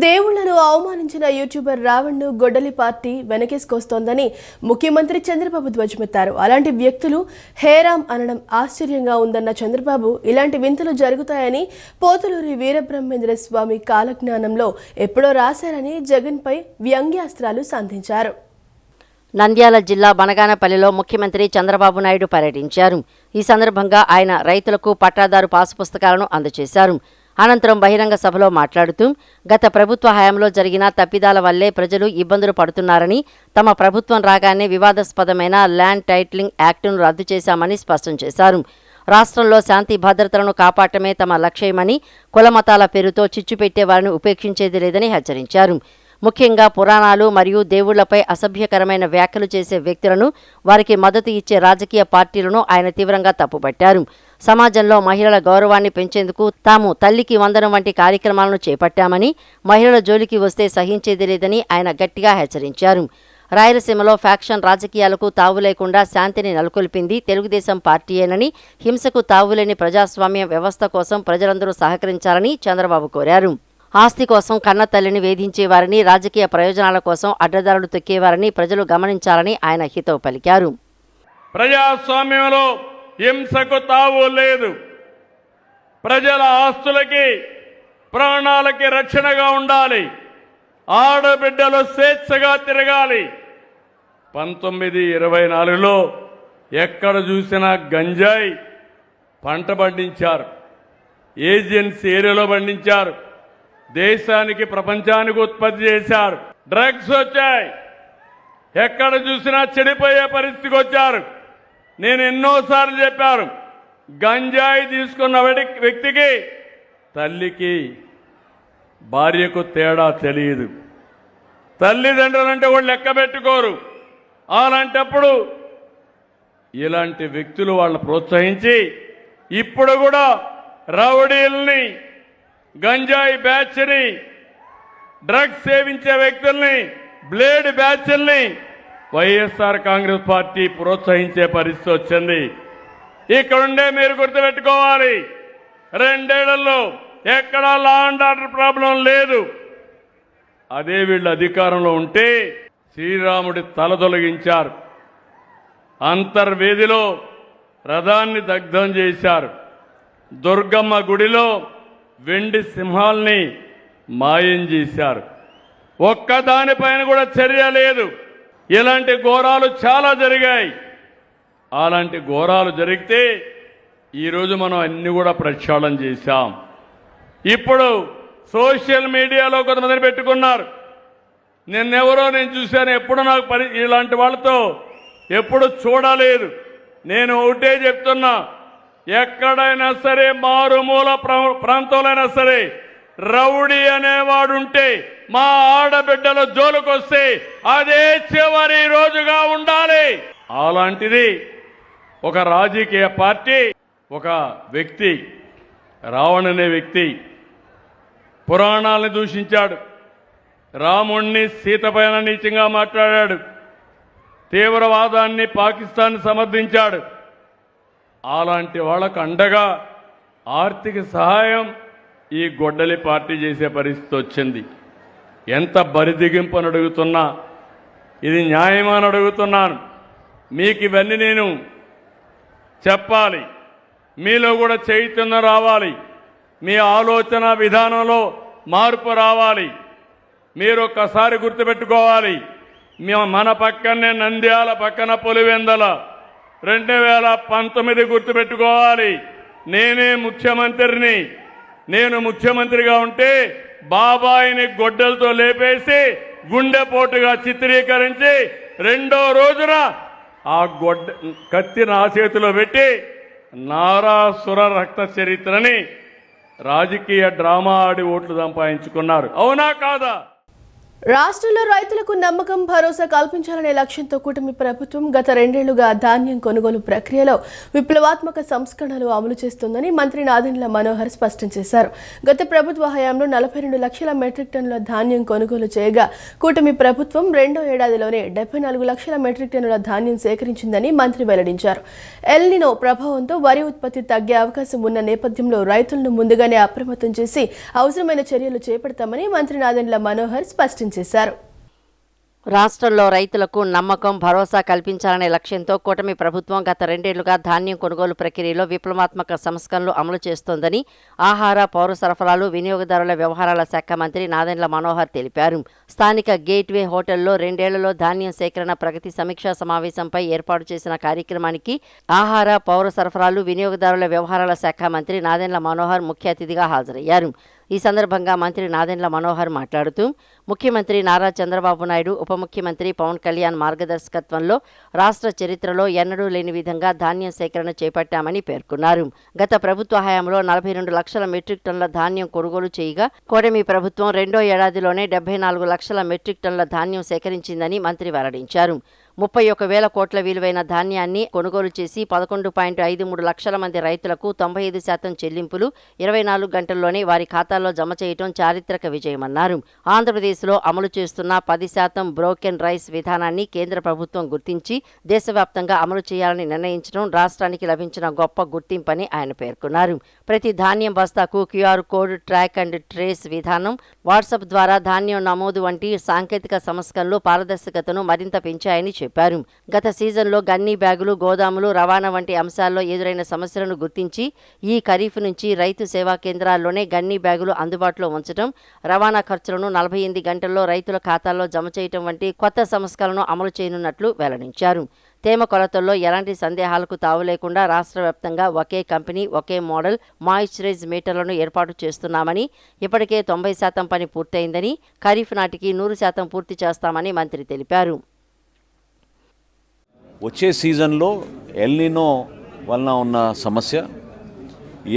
దేవుళ్లను అవమానించిన యూట్యూబర్ రావణ్ను గొడ్డలి పార్టీ వెనకేసుకొస్తోందని ముఖ్యమంత్రి చంద్రబాబు ధ్వజమెత్తారు. అలాంటి వ్యక్తులు హేరాం అనడం ఆశ్చర్యంగా ఉందన్న చంద్రబాబు ఇలాంటి వింతలు జరుగుతాయని పోతులూరి వీరబ్రహ్మేంద్ర స్వామి కాలజ్ఞానంలో ఎప్పుడో రాశారని జగన్పై వ్యంగ్యాస్త్రాలు సంధించారు. నంద్యాల జిల్లా బనగానపల్లిలో ముఖ్యమంత్రి చంద్రబాబు నాయుడు పర్యటించారు. ఈ సందర్భంగా ఆయన రైతులకు పట్టాదారు పాసు పుస్తకాలను అందజేశారు. అనంతరం బహిరంగ సభలో మాట్లాడుతూ గత ప్రభుత్వ హయాంలో జరిగిన తప్పిదాల వల్లే ప్రజలు ఇబ్బందులు పడుతున్నారని, తమ ప్రభుత్వం రాగానే వివాదాస్పదమైన ల్యాండ్ టైటిలింగ్ యాక్టును రద్దు చేశామని స్పష్టం చేశారు. రాష్ట్రంలో శాంతి భద్రతలను కాపాడటమే తమ లక్ష్యమని, కులమతాల పేరుతో చిచ్చు పెట్టేవారిని ఉపేక్షించేది లేదని హెచ్చరించారు. ముఖ్యంగా పురాణాలు మరియు దేవుళ్లపై అసభ్యకరమైన వ్యాఖ్యలు చేసే వ్యక్తులను, వారికి మద్దతు ఇచ్చే రాజకీయ పార్టీలను ఆయన తీవ్రంగా తప్పుపట్టారు. సమాజంలో మహిళల గౌరవాన్ని పెంచేందుకు తాము తల్లికి వందనం వంటి కార్యక్రమాలను చేపట్టామని, మహిళల జోలికి వస్తే సహించేది లేదని ఆయన గట్టిగా హెచ్చరించారు. రాయలసీమలో ఫ్యాక్షన్ రాజకీయాలకు తావు లేకుండా శాంతిని నెలకొల్పింది తెలుగుదేశం పార్టీయేనని, హింసకు తావులేని ప్రజాస్వామ్య వ్యవస్థ కోసం ప్రజలందరూ సహకరించాలని చంద్రబాబు కోరారు. ఆస్తి కోసం కన్న తల్లిని వేధించేవారిని, రాజకీయ ప్రయోజనాల కోసం అడ్డదారులు తొక్కేవారిని ప్రజలు గమనించాలని ఆయన హితవు పలికారు. ప్రజాస్వామ్యంలో హింసకు తావు లేదు. ప్రజల ఆస్తులకి, ప్రాణాలకి రక్షణగా ఉండాలి. ఆడబిడ్డలు స్వేచ్ఛగా తిరగాలి. 1924లో ఎక్కడ చూసినా గంజాయి పంట పండించారు. ఏజెన్సీ ఏరియాలో పండించారు. దేశానికి, ప్రపంచానికి ఉత్పత్తి చేశారు. డ్రగ్స్ వచ్చాయి. ఎక్కడ చూసినా చెడిపోయే పరిస్థితికి వచ్చారు. నేను ఎన్నోసార్లు చెప్పాను, గంజాయి తీసుకున్న వ్యక్తికి, తల్లికి, భార్యకు తేడా తెలియదు. తల్లిదండ్రులంటే వాళ్ళు లెక్క పెట్టుకోరు. అలాంటప్పుడు ఇలాంటి వ్యక్తులు వాళ్ళని ప్రోత్సహించి ఇప్పుడు కూడా రౌడీల్ని, గంజాయి బ్యాచ్ని, డ్రగ్స్ సేవించే వ్యక్తుల్ని, బ్లేడ్ బ్యాచ్ల్ని వైఎస్ఆర్ కాంగ్రెస్ పార్టీ ప్రోత్సహించే పరిస్థితి వచ్చింది. ఇక్కడుండే మీరు గుర్తుపెట్టుకోవాలి, 2 ఏళ్లలో ఎక్కడా లా అండ్ ఆర్డర్ ప్రాబ్లం లేదు. అదే వీళ్ళు అధికారంలో ఉంటే శ్రీరాముడి తల తొలగించారు. అంతర్వేదిలో రథాన్ని దగ్ధం చేశారు. దుర్గమ్మ గుడిలో వెండి సింహాల్ని మాయం చేశారు. ఒక్కదానిపైన కూడా చర్య లేదు. ఇలాంటి ఘోరాలు చాలా జరిగాయి. అలాంటి ఘోరాలు జరిగితే ఈరోజు మనం అన్ని కూడా ప్రక్షాళన చేశాం. ఇప్పుడు సోషల్ మీడియాలో కొంతమంది పెట్టుకున్నారు. నిన్నెవరో నేను చూశాను, ఎప్పుడు నాకు ఇలాంటి వాళ్ళతో ఎప్పుడు చూడలేదు. నేను ఒకటే చెప్తున్నా, ఎక్కడైనా సరే, మారుమూల ప్రాంతంలోనైనా సరే, రౌడీ అనేవాడుంటే మా ఆడబిడ్డల జోలుకొస్తే అదే చివరి రోజుగా ఉండాలి. అలాంటిది ఒక రాజకీయ పార్టీ, ఒక వ్యక్తి, రావణ్ అనే వ్యక్తి పురాణాలను దూషించాడు. రాముణ్ణి, సీత పైన నీచంగా మాట్లాడాడు. తీవ్రవాదాన్ని, పాకిస్తాన్ సమర్థించాడు. అలాంటి వాళ్ళకు అండగా ఆర్థిక సహాయం ఈ గొడ్డలి పార్టీ చేసే పరిస్థితి వచ్చింది. ఎంత బరిదిగింపని అడుగుతున్నా, ఇది న్యాయమని అడుగుతున్నాను. మీకు ఇవన్నీ నేను చెప్పాలి. మీలో కూడా చైతన్యం రావాలి. మీ ఆలోచన విధానంలో మార్పు రావాలి. మీరు ఒక్కసారి గుర్తుపెట్టుకోవాలి, మన పక్కనే నంద్యాల పక్కన పులివెందల 2019 గుర్తుపెట్టుకోవాలి. నేనే ముఖ్యమంత్రిని. నేను ముఖ్యమంత్రిగా ఉంటే బాబాయిని గొడ్డలతో లేపేసి గుండెపోటుగా చిత్రీకరించి 2వ రోజున ఆ కత్తి నా చేతిలో పెట్టి నారాసుర రక్త చరిత్రని రాజకీయ డ్రామా ఆడి ఓట్లు సంపాదించుకున్నారు. అవునా కాదా? రాష్ట్రంలో రైతులకు నమ్మకం భరోసా కల్పించాలనే లక్ష్యంతో కూటమి ప్రభుత్వం గత 2 ఏళ్లుగా ధాన్యం కొనుగోలు ప్రక్రియలో విప్లవాత్మక సంస్కరణలు అమలు చేస్తోందని మంత్రి నాదెండ్ల మనోహర్ స్పష్టం చేశారు. గత ప్రభుత్వ హయాంలో 42 లక్షల మెట్రిక్ టన్నుల ధాన్యం కొనుగోలు చేయగా కూటమి ప్రభుత్వం రెండో ఏడాదిలోనే 74 లక్షల మెట్రిక్ టన్నుల ధాన్యం సేకరించిందని మంత్రి వెల్లడించారు. ఎల్ నినో ప్రభావంతో వరి ఉత్పత్తి తగ్గే అవకాశం ఉన్న నేపథ్యంలో రైతులను ముందుగానే అప్రమత్తం చేసి అవసరమైన చర్యలు చేపడతామని మంత్రి నాదెండ్ల మనోహర్ స్పష్టం చేశారు. రాష్ట్రంలో రైతులకు నమ్మకం భరోసా కల్పించాలనే లక్ష్యంతో కూటమి ప్రభుత్వం గత 2 ఏళ్లుగా ధాన్యం కొనుగోలు ప్రక్రియలో విప్లవాత్మక సంస్కరణలు అమలు చేస్తోందని ఆహార, పౌర సరఫరాలు, వినియోగదారుల వ్యవహారాల శాఖ మంత్రి నాదెండ్ల మనోహర్ తెలిపారు. స్థానిక గేట్వే హోటల్లో 2 ఏళ్లలో ధాన్యం సేకరణ ప్రగతి సమీక్షా సమావేశంపై ఏర్పాటు చేసిన కార్యక్రమానికి ఆహార, పౌర సరఫరాలు, వినియోగదారుల వ్యవహారాల శాఖ మంత్రి నాదెండ్ల మనోహర్ ముఖ్య అతిథిగా హాజరయ్యారు. ఈ సందర్భంగా మంత్రి నాదెండ్ల మనోహర్ మాట్లాడుతూ ముఖ్యమంత్రి నారా చంద్రబాబు నాయుడు, ఉప ముఖ్యమంత్రి పవన్ కళ్యాణ్ మార్గదర్శకత్వంలో రాష్ట్ర చరిత్రలో ఎన్నడూ లేని విధంగా ధాన్యం సేకరణ చేపట్టామని పేర్కొన్నారు. గత ప్రభుత్వ హయాంలో 42 లక్షల మెట్రిక్ టన్నుల ధాన్యం కొనుగోలు చేయగా కూటమి ప్రభుత్వం రెండో ఏడాదిలోనే 74 లక్షల మెట్రిక్ టన్నుల ధాన్యం సేకరించిందని మంత్రి వెల్లడించారు. 31,000 కోట్ల విలువైన ధాన్యాన్ని కొనుగోలు చేసి 11.53 లక్షల మంది రైతులకు 95% చెల్లింపులు 24 గంటల్లోనే వారి ఖాతాల్లో జమ చేయడం చారిత్రక విజయమన్నారు. ఆంధ్రప్రదేశ్లో అమలు చేస్తున్న 10% బ్రోకెన్ రైస్ విధానాన్ని కేంద్ర ప్రభుత్వం గుర్తించి దేశవ్యాప్తంగా అమలు చేయాలని నిర్ణయించడం రాష్ట్రానికి లభించిన గొప్ప గుర్తింపని ఆయన పేర్కొన్నారు. ప్రతి ధాన్యం బస్తాకు QR code, track and trace విధానం, వాట్సాప్ ద్వారా ధాన్యం నమోదు వంటి సాంకేతిక సంస్కరణలు పారదర్శకతను మరింత పెంచాయని చెప్పారు. గత సీజన్లో గన్నీ బ్యాగులు, గోదాములు, రవాణా వంటి అంశాల్లో ఎదురైన సమస్యలను గుర్తించి ఈ ఖరీఫ్ నుంచి రైతు సేవా కేంద్రాల్లోనే గన్నీ బ్యాగులు అందుబాటులో ఉంచడం, రవాణా ఖర్చులను 48 గంటల్లో రైతుల ఖాతాల్లో జమ చేయడం వంటి కొత్త సంస్కరణను అమలు చేయనున్నట్లు వెల్లడించారు. తేమ కొలతల్లో ఎలాంటి సందేహాలకు తావు లేకుండా రాష్ట్ర వ్యాప్తంగా ఒకే కంపెనీ, ఒకే మోడల్ మాయిశ్చరైజ్ మీటర్లను ఏర్పాటు చేస్తున్నామని, ఇప్పటికే 90% పని పూర్తయిందని, ఖరీఫ్ నాటికి 100% పూర్తి చేస్తామని మంత్రి తెలిపారు. వచ్చే సీజన్లో ఎల్ నినో వలన ఉన్న సమస్య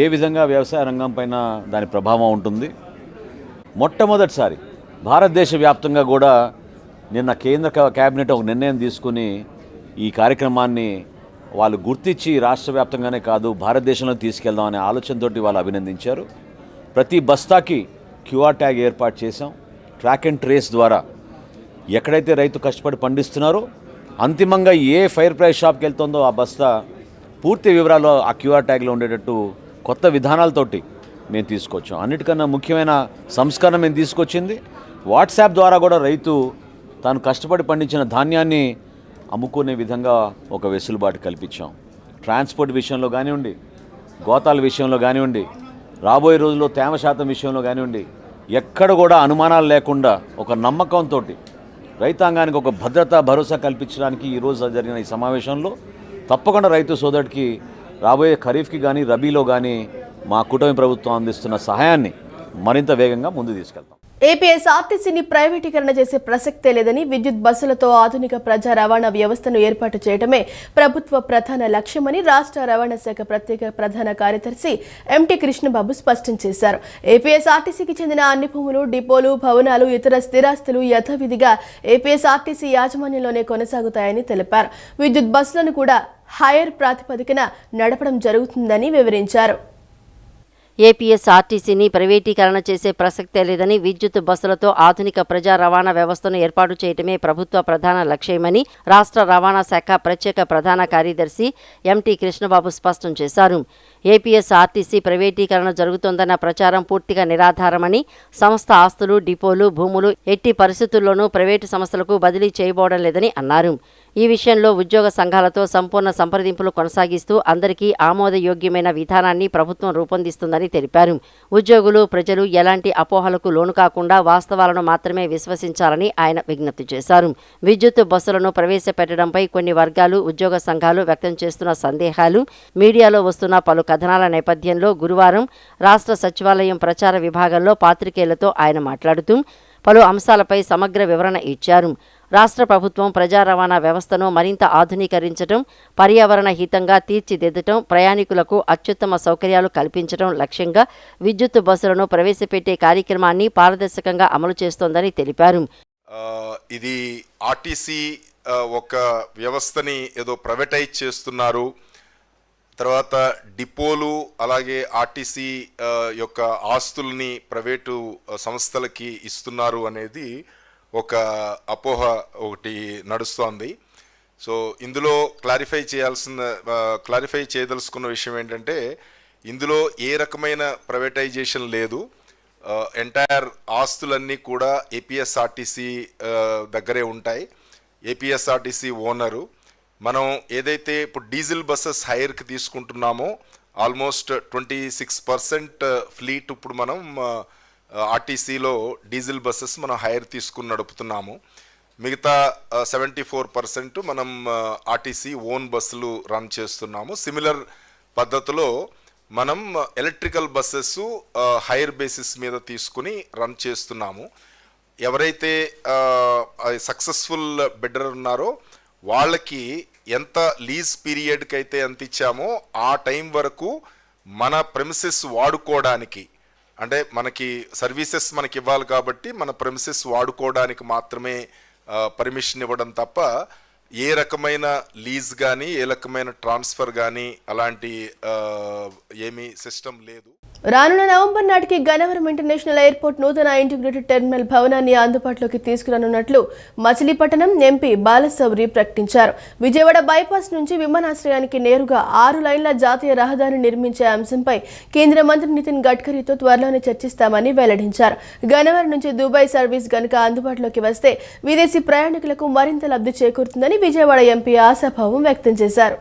ఏ విధంగా వ్యవసాయ రంగం పైన దాని ప్రభావం ఉంటుంది. మొట్టమొదటిసారి భారతదేశ వ్యాప్తంగా కూడా నిన్న కేంద్ర కేబినెట్ ఒక నిర్ణయం తీసుకుని ఈ కార్యక్రమాన్ని వాళ్ళు గుర్తించి రాష్ట్ర వ్యాప్తంగానే కాదు భారతదేశంలో తీసుకెళ్దాం అనే ఆలోచనతోటి వాళ్ళు అభినందించారు. ప్రతి బస్తాకి QR ట్యాగ్ ఏర్పాటు చేశాం. ట్రాక్ అండ్ ట్రేస్ ద్వారా ఎక్కడైతే రైతు కష్టపడి పండిస్తున్నారో అంతిమంగా ఏ ఫైర్ ప్రైస్ షాప్కి వెళ్తుందో ఆ బస్తా పూర్తి వివరాలు ఆ QR ట్యాగ్లో ఉండేటట్టు కొత్త విధానాలతోటి మేము తీసుకొచ్చాం. అన్నిటికన్నా ముఖ్యమైన సంస్కరణ మేము తీసుకొచ్చింది వాట్సాప్ ద్వారా కూడా రైతు తాను కష్టపడి పండించిన ధాన్యాన్ని అమ్ముకునే విధంగా ఒక వెసులుబాటు కల్పించాం. ట్రాన్స్పోర్ట్ విషయంలో కానివ్వండి, గోతాల విషయంలో కానివ్వండి, రాబోయే రోజుల్లో తేమ శాతం విషయంలో కానివ్వండి, ఎక్కడ కూడా అనుమానాలు లేకుండా ఒక నమ్మకంతో రైతాంగానికి ఒక భరోసా కల్పించడానికి ఈరోజు జరిగిన ఈ సమావేశంలో తప్పకుండా రైతు సోదరుడికి రాబోయే ఖరీఫ్కి కానీ రబీలో కానీ మా కూటమి ప్రభుత్వం అందిస్తున్న సహాయాన్ని మరింత వేగంగా ముందు తీసుకెళ్తాం. ఏపీఎస్ఆర్టీసీని ప్రైవేటీకరణ చేసే ప్రసక్తే లేదని, విద్యుత్ బస్సులతో ఆధునిక ప్రజా రవాణా వ్యవస్థను ఏర్పాటు చేయడమే ప్రభుత్వ ప్రధాన లక్ష్యమని రాష్ట్ర రవాణా శాఖ ప్రత్యేక ప్రధాన కార్యదర్శి ఎంటీ కృష్ణబాబు స్పష్టం చేశారు. ఏపీఎస్ఆర్టీసీకి చెందిన అన్ని భూములు, డిపోలు, భవనాలు, ఇతర స్థిరాస్తులు యథావిధిగా ఏపీఎస్ఆర్టీసీ యాజమాన్యంలోనే కొనసాగుతాయని తెలిపారు. విద్యుత్ బస్సులను కూడా హైర్ ప్రాతిపదికన నడపడం జరుగుతుందని వివరించారు. ఏపీఎస్ఆర్టీసీని ప్రైవేటీకరణ చేసే ప్రసక్తే లేదని, విద్యుత్ బస్సులతో ఆధునిక ప్రజా రవాణా వ్యవస్థను ఏర్పాటు చేయడమే ప్రభుత్వ ప్రధాన లక్ష్యమని రాష్ట్ర రవాణా శాఖ ప్రత్యేక ప్రధాన కార్యదర్శి ఎంటీ కృష్ణబాబు స్పష్టం చేశారు. ఏపీఎస్ఆర్టీసీ ప్రైవేటీకరణ జరుగుతోందన్న ప్రచారం పూర్తిగా నిరాధారమని, సంస్థ ఆస్తులు, డిపోలు, భూములు ఎట్టి పరిస్థితుల్లోనూ ప్రైవేటు సంస్థలకు బదిలీ చేయబోవడం లేదని అన్నారు. ఈ విషయంలో ఉద్యోగ సంఘాలతో సంపూర్ణ సంప్రదింపులు కొనసాగిస్తూ అందరికీ ఆమోదయోగ్యమైన విధానాన్ని ప్రభుత్వం రూపొందిస్తుందని తెలిపారు. ఉద్యోగులు, ప్రజలు ఎలాంటి అపోహలకు లోను కాకుండా వాస్తవాలను మాత్రమే విశ్వసించాలని ఆయన విజ్ఞప్తి చేశారు. విద్యుత్ బస్సులను ప్రవేశపెట్టడంపై కొన్ని వర్గాలు, ఉద్యోగ సంఘాలు వ్యక్తం చేస్తున్న సందేహాలు, మీడియాలో వస్తున్న పలు కథనాల నేపథ్యంలో గురువారం రాష్ట్ర సచివాలయం ప్రచార విభాగంలో పాత్రికేయులతో ఆయన మాట్లాడుతూ పలు అంశాలపై సమగ్ర వివరణ ఇచ్చారు. రాష్ట్ర ప్రభుత్వం ప్రజా రవాణా వ్యవస్థను మరింత ఆధునీకరించడం, పర్యావరణ హితంగా తీర్చిదిద్దటం, ప్రయాణికులకు అత్యుత్తమ సౌకర్యాలు కల్పించడం లక్ష్యంగా విద్యుత్ బస్సులను ప్రవేశపెట్టే కార్యక్రమాన్ని పారదర్శకంగా అమలు చేస్తోందని తెలిపారు. ఇది ఆర్టీసీ ఒక వ్యవస్థని ఏదో ప్రైవేటైజ్ చేస్తున్నారు, తర్వాత డిపోలు అలాగే ఆర్టీసీ యొక్క ఆస్తుల్ని ప్రైవేటు సంస్థలకి ఇస్తున్నారు అనేది ఒక అపోహ ఒకటి నడుస్తోంది. సో ఇందులో క్లారిఫై చేయదలుచుకున్న విషయం ఏంటంటే ఇందులో ఏ రకమైన ప్రైవేటైజేషన్ లేదు. ఎంటైర్ ఆస్తులన్నీ కూడా ఏపీఎస్ఆర్టీసీ దగ్గరే ఉంటాయి. APSRTC owner. మనం ఏదైతే ఇప్పుడు డీజిల్ బస్సెస్ హైర్కి తీసుకుంటున్నామో ఆల్మోస్ట్ 26% ఫ్లీట్ ఇప్పుడు మనం ఆర్టీసీలో డీజిల్ బస్సెస్ మనం హైర్ తీసుకుని నడుపుతున్నాము. మిగతా 74% మనం ఆర్టీసీ ఓన్ బస్సులు రన్ చేస్తున్నాము. సిమిలర్ పద్ధతిలో మనం ఎలక్ట్రికల్ బస్సెస్ హైర్ బేసిస్ మీద తీసుకుని రన్ చేస్తున్నాము. ఎవరైతే సక్సెస్ఫుల్ బిడ్డర్ ఉన్నారో వాళ్ళకి ఎంత లీజ్ పీరియడ్కి అయితే ఎంత ఇచ్చామో ఆ టైం వరకు మన ప్రెమిసెస్ వాడుకోవడానికి, అంటే మనకి సర్వీసెస్ మనకి ఇవ్వాలి కాబట్టి మన ప్రెమిసెస్ వాడుకోవడానికి మాత్రమే పర్మిషన్ ఇవ్వడం తప్ప ఏ రకమైన లీజ్ కానీ ఏ రకమైన ట్రాన్స్ఫర్ కానీ అలాంటి ఏమీ సిస్టమ్ లేదు. రానున్న నవంబర్ నాటికి గన్నవరం ఇంటర్నేషనల్ ఎయిర్పోర్ట్ నూతన ఇంటిగ్రేటెడ్ టెర్మినల్ భవనాన్ని అందుబాటులోకి తీసుకురానున్నట్లు మచిలీపట్నం ఎంపీ బాలశౌరి ప్రకటించారు. విజయవాడ బైపాస్ నుంచి విమానాశ్రయానికి నేరుగా 6 లైన్ల జాతీయ రహదారిని నిర్మించే అంశంపై కేంద్ర మంత్రి నితిన్ గడ్కరీతో త్వరలోనే చర్చిస్తామని వెల్లడించారు. గన్నవరం నుంచి దుబాయ్ సర్వీస్ గనుక అందుబాటులోకి వస్తే విదేశీ ప్రయాణికులకు మరింత లబ్ధి చేకూరుతుందని విజయవాడ ఎంపీ ఆశాభావం వ్యక్తం చేశారు.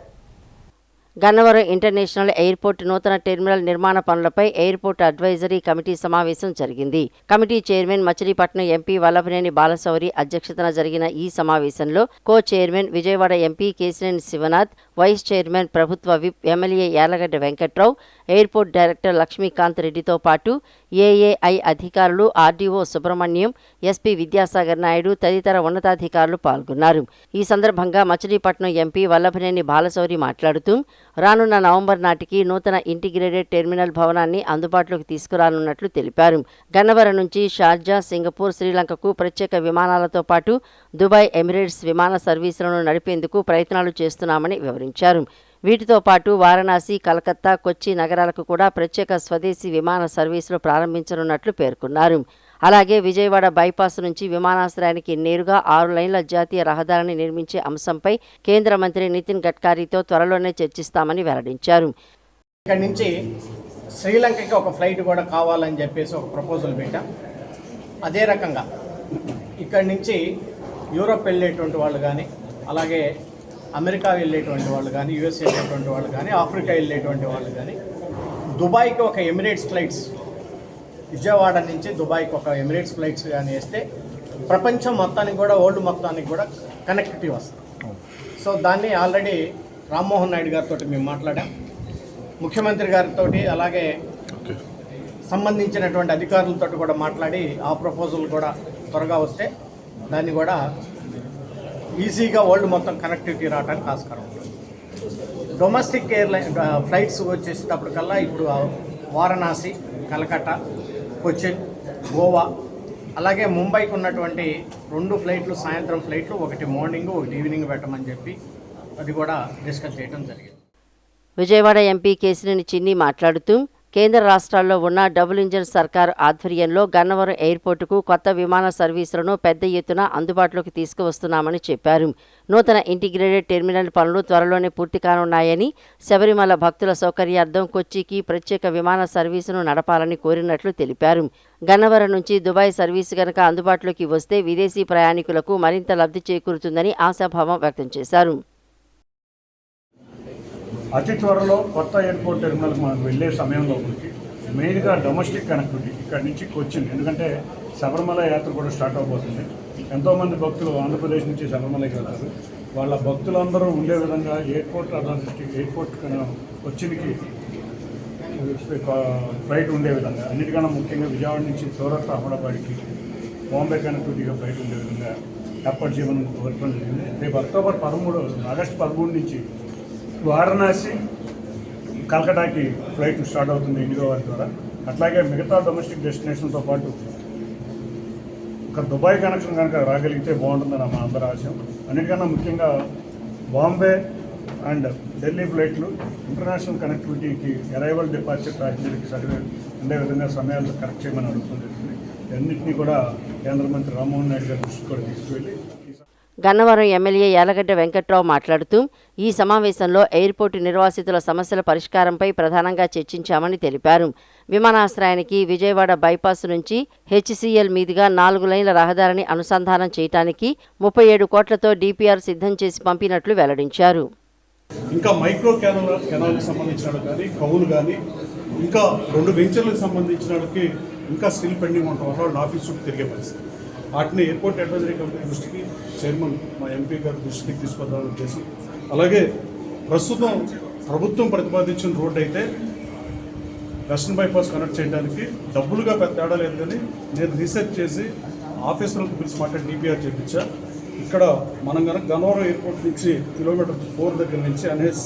గన్నవరం ఇంటర్నేషనల్ ఎయిర్పోర్ట్ నూతన టెర్మినల్ నిర్మాణ పనులపై ఎయిర్పోర్ట్ అడ్వైజరీ కమిటీ సమావేశం జరిగింది. Committee chairman Machilipatnam MP Vallabhaneni Balashowry అధ్యక్షతన జరిగిన ఈ సమావేశంలో co chairman Vijayawada MP Kesineni Sivanath, vice chairman ప్రభుత్వ whip MLA Yarlagadda Venkatrao, airport director Lakshmikanth రెడ్డితో పాటు ఏఏఐ అధికారులు, ఆర్డీఓ సుబ్రహ్మణ్యం, ఎస్పీ విద్యాసాగర్ నాయుడు తదితర ఉన్నతాధికారులు పాల్గొన్నారు. ఈ సందర్భంగా మచిలీపట్నం ఎంపీ వల్లభనేని బాలశౌరి మాట్లాడుతూ రానున్న నవంబర్ నాటికి నూతన ఇంటిగ్రేటెడ్ టెర్మినల్ భవనాన్ని అందుబాటులోకి తీసుకురానున్నట్లు తెలిపారు. గన్నవరం నుంచి షార్జా, సింగపూర్, శ్రీలంకకు ప్రత్యేక విమానాలతో పాటు దుబాయ్, ఎమిరేట్స్ విమాన సర్వీసులను నడిపేందుకు ప్రయత్నాలు చేస్తున్నామని వివరించారు. వీటితో పాటు వారణాసి, కలకత్తా, కొచ్చి నగరాలకు కూడా ప్రత్యేక స్వదేశీ విమాన సర్వీసులు ప్రారంభించనున్నట్లు పేర్కొన్నారు. అలాగే విజయవాడ బైపాస్ నుంచి విమానాశ్రయానికి నేరుగా 6 లైన్ల జాతీయ రహదారిని నిర్మించే అంశంపై కేంద్ర మంత్రి నితిన్ గడ్కరీతో త్వరలోనే చర్చిస్తామని వెల్లడించారు. ఇక్కడి నుంచి శ్రీలంకకి ఒక ఫ్లైట్ కూడా కావాలని చెప్పేసి ఒక ప్రపోజల్ పెట్టాం. అదే రకంగా ఇక్కడి నుంచి యూరోప్ వెళ్ళేటువంటి వాళ్ళు కానీ, అలాగే అమెరికా వెళ్ళేటువంటి వాళ్ళు కానీ, యుఎస్ వెళ్ళేటువంటి వాళ్ళు కానీ, ఆఫ్రికా వెళ్ళేటువంటి వాళ్ళు కానీ, దుబాయ్కి ఒక ఎమిరేట్స్ ఫ్లైట్స్, విజయవాడ నుంచి దుబాయ్కి ఒక ఎమిరేట్స్ ఫ్లైట్స్ కానీ వేస్తే ప్రపంచం మొత్తానికి కూడా, వరల్డ్ మొత్తానికి కూడా కనెక్టివిటీ వస్తుంది. సో దాన్ని ఆల్రెడీ రామ్మోహన్ నాయుడు గారితో మేము మాట్లాడాం, ముఖ్యమంత్రి గారితో, అలాగే సంబంధించినటువంటి అధికారులతో కూడా మాట్లాడి ఆ ప్రపోజల్ కూడా త్వరగా వస్తే దాన్ని కూడా ఈజీగా వరల్డ్ మొత్తం కనెక్టివిటీ రావడానికి ఆస్కారం ఉంటుంది. డొమెస్టిక్ ఎయిర్లైన్ ఫ్లైట్స్ వచ్చేసేటప్పటికల్లా ఇప్పుడు వారణాసి, కలకత్తా, కొచ్చిన్, గోవా, అలాగే ముంబైకి ఉన్నటువంటి 2 ఫ్లైట్లు సాయంత్రం ఫ్లైట్లు, ఒకటి మార్నింగ్ ఒకటి ఈవినింగ్ పెట్టమని చెప్పి అది కూడా డిస్కస్ చేయడం జరిగింది. విజయవాడ ఎంపీ కేశినేని చిన్ని మాట్లాడుతూ కేంద్ర రాష్ట్రాల్లో ఉన్న డబుల్ ఇంజన్ సర్కార్ ఆధ్వర్యంలో గన్నవరం ఎయిర్పోర్టుకు కొత్త విమాన సర్వీసులను పెద్ద ఎత్తున అందుబాటులోకి తీసుకువస్తున్నామని చెప్పారు. నూతన ఇంటిగ్రేటెడ్ టెర్మినల్ పనులు త్వరలోనే పూర్తి కానున్నాయని, శబరిమల భక్తుల సౌకర్యార్థం కొచ్చికి ప్రత్యేక విమాన సర్వీసును నడపాలని కోరినట్లు తెలిపారు. గన్నవరం నుంచి దుబాయ్ సర్వీసు గనక అందుబాటులోకి వస్తే విదేశీ ప్రయాణికులకు మరింత లబ్ధి చేకూరుతుందని ఆశాభావం వ్యక్తం చేశారు. అతి త్వరలో కొత్త ఎయిర్పోర్ట్ టెర్మినల్కి మనకు వెళ్ళే సమయంలో మెయిన్గా డొమెస్టిక్ కనెక్టివిటీ ఇక్కడి నుంచి కొచ్చిన్, ఎందుకంటే శబరిమల యాత్ర కూడా స్టార్ట్ అవబోతుంది. ఎంతోమంది భక్తులు ఆంధ్రప్రదేశ్ నుంచి శబరిమలకి వెళ్తారు. వాళ్ళ భక్తులందరూ ఉండే విధంగా ఎయిర్పోర్ట్ అథారిటీ ఎయిర్పోర్ట్ కొచ్చిన్కి ఫ్లైట్ ఉండే విధంగా, అన్నిటికన్నా ముఖ్యంగా విజయవాడ నుంచి సూరత్, అహ్మదాబాద్కి బాంబే కనెక్టివిటీగా ఫ్లైట్ ఉండే విధంగా ఏర్పాటు చేయమని కోరడం జరిగింది. రేపు ఆగస్టు 13 నుంచి వారణాసి, కలకటాకి ఫ్లైట్ స్టార్ట్ అవుతుంది ఇండిగో వారి ద్వారా. అట్లాగే మిగతా డొమెస్టిక్ డెస్టినేషన్తో పాటు ఒక దుబాయ్ కనెక్షన్ కనుక రాగలిగితే బాగుంటుందని మా అందరి ఆశయం. అన్నిటికన్నా ముఖ్యంగా బాంబే అండ్ ఢిల్లీ ఫ్లైట్లు ఇంటర్నేషనల్ కనెక్టివిటీకి అరైవల్ డిపార్చర్ ప్యాసింజర్కి సర్వే ఉండే విధంగా సమయాలు కరెక్ట్ చేయమని అడుగుతుంది. అన్నింటినీ కూడా కేంద్ర మంత్రి రామ్మోహన్ నాయుడు గారి దృష్టికి కూడా తీసుకువెళ్ళి గన్నవరం ఎమ్మెల్యే యాలగడ్డ వెంకట్రావు మాట్లాడుతూ ఈ సమావేశంలో ఎయిర్పోర్టు నిర్వాసితుల సమస్యల పరిష్కారంపై ప్రధానంగా చర్చించామని తెలిపారు. విమానాశ్రయానికి విజయవాడ బైపాస్ నుంచి హెచ్సిఎల్ మీదుగా 4 లైన్ల రహదారిని అనుసంధానం చేయడానికి 37 కోట్లతో డిపిఆర్ సిద్ధం చేసి పంపినట్లు వెల్లడించారు. ఇంకా మైక్రో కెనాల్కి సంబంధించిన కానీ కవులు కానీ ఇంకా 2 వెంచర్లకు సంబంధించినకి ఇంకా స్టిల్ పెండింగ్ ఉండటం వల్ల వాళ్ళ ఆఫీస్ చుట్టూ తిరిగే పరిస్థితి. వాటిని ఎయిర్పోర్ట్ అడ్వైజరీ కమిటీ దృష్టికి చైర్మన్ మా ఎంపీ గారి దృష్టికి తీసుకొద్దామని ఉద్దేశం. అలాగే ప్రస్తుతం ప్రభుత్వం ప్రతిపాదించిన రోడ్డు అయితే వెస్టర్న్ బైపాస్ కనెక్ట్ చేయడానికి డబ్బులుగా పెద్ద తేడా లేదు, కానీ నేను రీసెర్చ్ చేసి ఆఫీసర్లకు పిలిచి మాట్లాడి డిపిఆర్ చేయించా. ఇక్కడ మనం కనుక గన్నవరం ఎయిర్పోర్ట్ నుంచి కిలోమీటర్ 4 దగ్గర నుంచి NH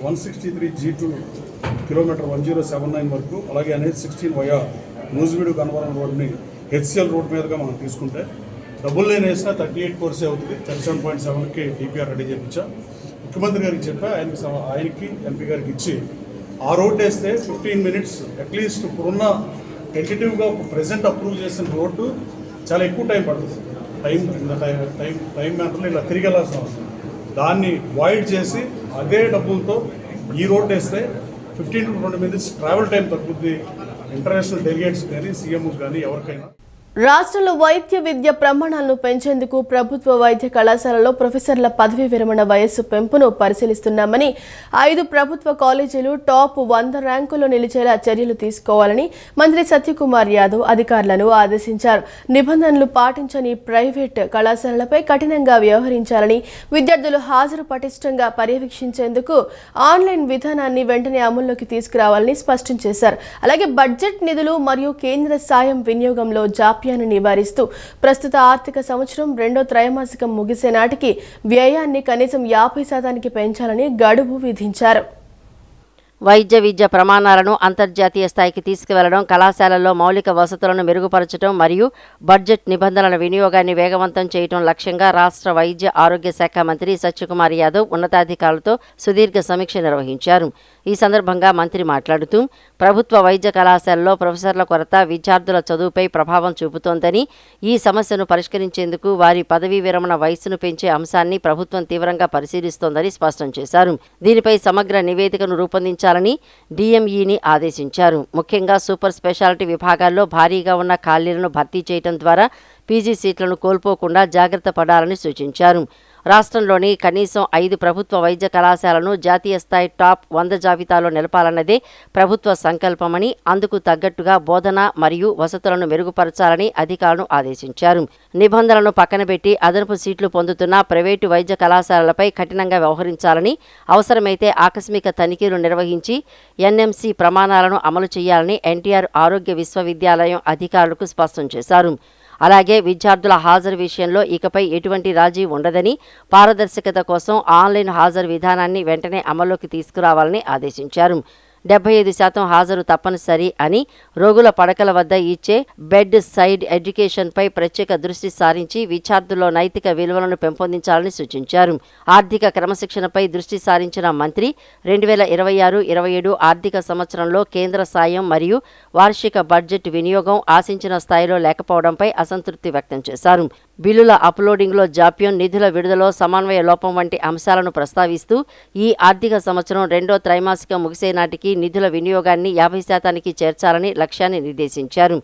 163 G2 కిలోమీటర్ 1079 వరకు, అలాగే NH 16 వయా నూజివీడు గన్నవరం రోడ్ని హెచ్సిఎల్ రోడ్ మీదుగా మనం తీసుకుంటే డబుల్ లైన్ వేసినా 38 కోర్సే అవుతుంది. 37.7కి డిపిఆర్ రెడీ చేయించా. ముఖ్యమంత్రి గారికి చెప్పా, ఆయనకి ఎంపీ గారికి ఇచ్చి ఆ రోడ్ వేస్తే 15 మినిట్స్ అట్లీస్ట్ ఇప్పుడున్న టెంటేటివ్గా ప్రెసెంట్ అప్రూవ్ చేసిన రోడ్డు చాలా ఎక్కువ టైం పడుతుంది. టైం మ్యాటర్లో ఇలా తిరిగి వెళ్ళాల్సిన అవసరం. దాన్ని వాయిడ్ చేసి అదే డబ్బులతో ఈ రోడ్ వేస్తే 15 to 20 మినిట్స్ ట్రావెల్ టైం తగ్గుద్ది. ఇంటర్నేషనల్ డెలిగేట్స్ కానీ సీఎంస్ కానీ ఎవరికైనా. రాష్ట్రంలో వైద్య విద్య ప్రమాణాలను పెంచేందుకు ప్రభుత్వ వైద్య కళాశాలలో ప్రొఫెసర్ల పదవీ విరమణ వయస్సు పెంపును పరిశీలిస్తున్నామని 5 ప్రభుత్వ కాలేజీలు టాప్ 100 ర్యాంకుల్లో నిలిచేలా చర్యలు తీసుకోవాలని మంత్రి సత్యకుమార్ యాదవ్ అధికారులను ఆదేశించారు. నిబంధనలు పాటించని ప్రైవేట్ కళాశాలలపై కఠినంగా వ్యవహరించాలని, విద్యార్థులు హాజరు పటిష్టంగా పర్యవేక్షించేందుకు ఆన్లైన్ విధానాన్ని వెంటనే అమల్లోకి తీసుకురావాలని స్పష్టం చేశారు. అలాగే బడ్జెట్ నిధులు మరియు కేంద్ర సాయం వినియోగంలో జాప్యాన్ని నివారిస్తూ ప్రస్తుత ఆర్థిక సంవత్సరం 2వ త్రైమాసికం ముగిసే నాటికి వ్యయాన్ని కనీసం 50% పెంచాలని గడువు విధించారు. వైద్య విద్య ప్రమాణాలను అంతర్జాతీయ స్థాయికి తీసుకువెళ్లడం, కళాశాలల్లో మౌలిక వసతులను మెరుగుపరచడం మరియు బడ్జెట్ నిబంధనల వినియోగాన్ని వేగవంతం చేయడం లక్ష్యంగా రాష్ట్ర వైద్య ఆరోగ్య శాఖ మంత్రి సత్యకుమార్ యాదవ్ ఉన్నతాధికారులతో సుదీర్ఘ సమీక్ష నిర్వహించారు. ఈ సందర్భంగా మంత్రి మాట్లాడుతూ ప్రభుత్వ వైద్య కళాశాలలో ప్రొఫెసర్ల కొరత విద్యార్థుల చదువుపై ప్రభావం చూపుతోందని, ఈ సమస్యను పరిష్కరించేందుకు వారి పదవీ విరమణ వయస్సును పెంచే అంశాన్ని ప్రభుత్వం తీవ్రంగా పరిశీలిస్తోందని స్పష్టం చేశారు. దీనిపై సమగ్ర నివేదికను రూపొందించాలని డిఎంఈని ఆదేశించారు. ముఖ్యంగా సూపర్ స్పెషాలిటీ విభాగాల్లో భారీగా ఉన్న ఖాళీలను భర్తీ చేయడం ద్వారా పీజీ సీట్లను కోల్పోకుండా జాగ్రత్త పడాలని సూచించారు. రాష్ట్రంలోని కనీసం 5 ప్రభుత్వ వైద్య కళాశాలను జాతీయ స్థాయి టాప్ 100 జాబితాలో నిలపాలన్నదే ప్రభుత్వ సంకల్పమని, అందుకు తగ్గట్టుగా బోధన మరియు వసతులను మెరుగుపరచాలని అధికారులను ఆదేశించారు. నిబంధనలను పక్కనబెట్టి అదనపు సీట్లు పొందుతున్న ప్రైవేటు వైద్య కళాశాలలపై కఠినంగా వ్యవహరించాలని, అవసరమైతే ఆకస్మిక తనిఖీలు నిర్వహించి ఎన్ఎంసీ ప్రమాణాలను అమలు చేయాలని ఎన్టీఆర్ ఆరోగ్య విశ్వవిద్యాలయం అధికారులకు స్పష్టం చేశారు. అలాగే విద్యార్థుల హాజరు విషయంలో ఇకపై ఎటువంటి రాజీ ఉండదని, పారదర్శకత కోసం ఆన్లైన్ హాజరు విధానాన్ని వెంటనే అమల్లోకి తీసుకురావాలని ఆదేశించారు. 75% హాజరు తప్పనిసరి అని, రోగుల పడకల వద్ద ఇచ్చే బెడ్ సైడ్ ఎడ్యుకేషన్పై ప్రత్యేక దృష్టి సారించి విద్యార్థుల్లో నైతిక విలువలను పెంపొందించాలని సూచించారు. ఆర్థిక క్రమశిక్షణపై దృష్టి సారించిన మంత్రి 2026-27 ఆర్థిక సంవత్సరంలో కేంద్ర సాయం మరియు వార్షిక బడ్జెట్ వినియోగం ఆశించిన స్థాయిలో లేకపోవడంపై అసంతృప్తి వ్యక్తం చేశారు. బిల్లుల అప్లోడింగ్లో జాప్యం, నిధుల విడుదలలో సమన్వయ లోపం వంటి అంశాలను ప్రస్తావిస్తూ ఈ ఆర్థిక సంవత్సరం 2వ త్రైమాసికం ముగిసే నాటికి నిధుల వినియోగాన్ని 50% చేర్చాలని లక్ష్యాన్ని నిర్దేశించారు.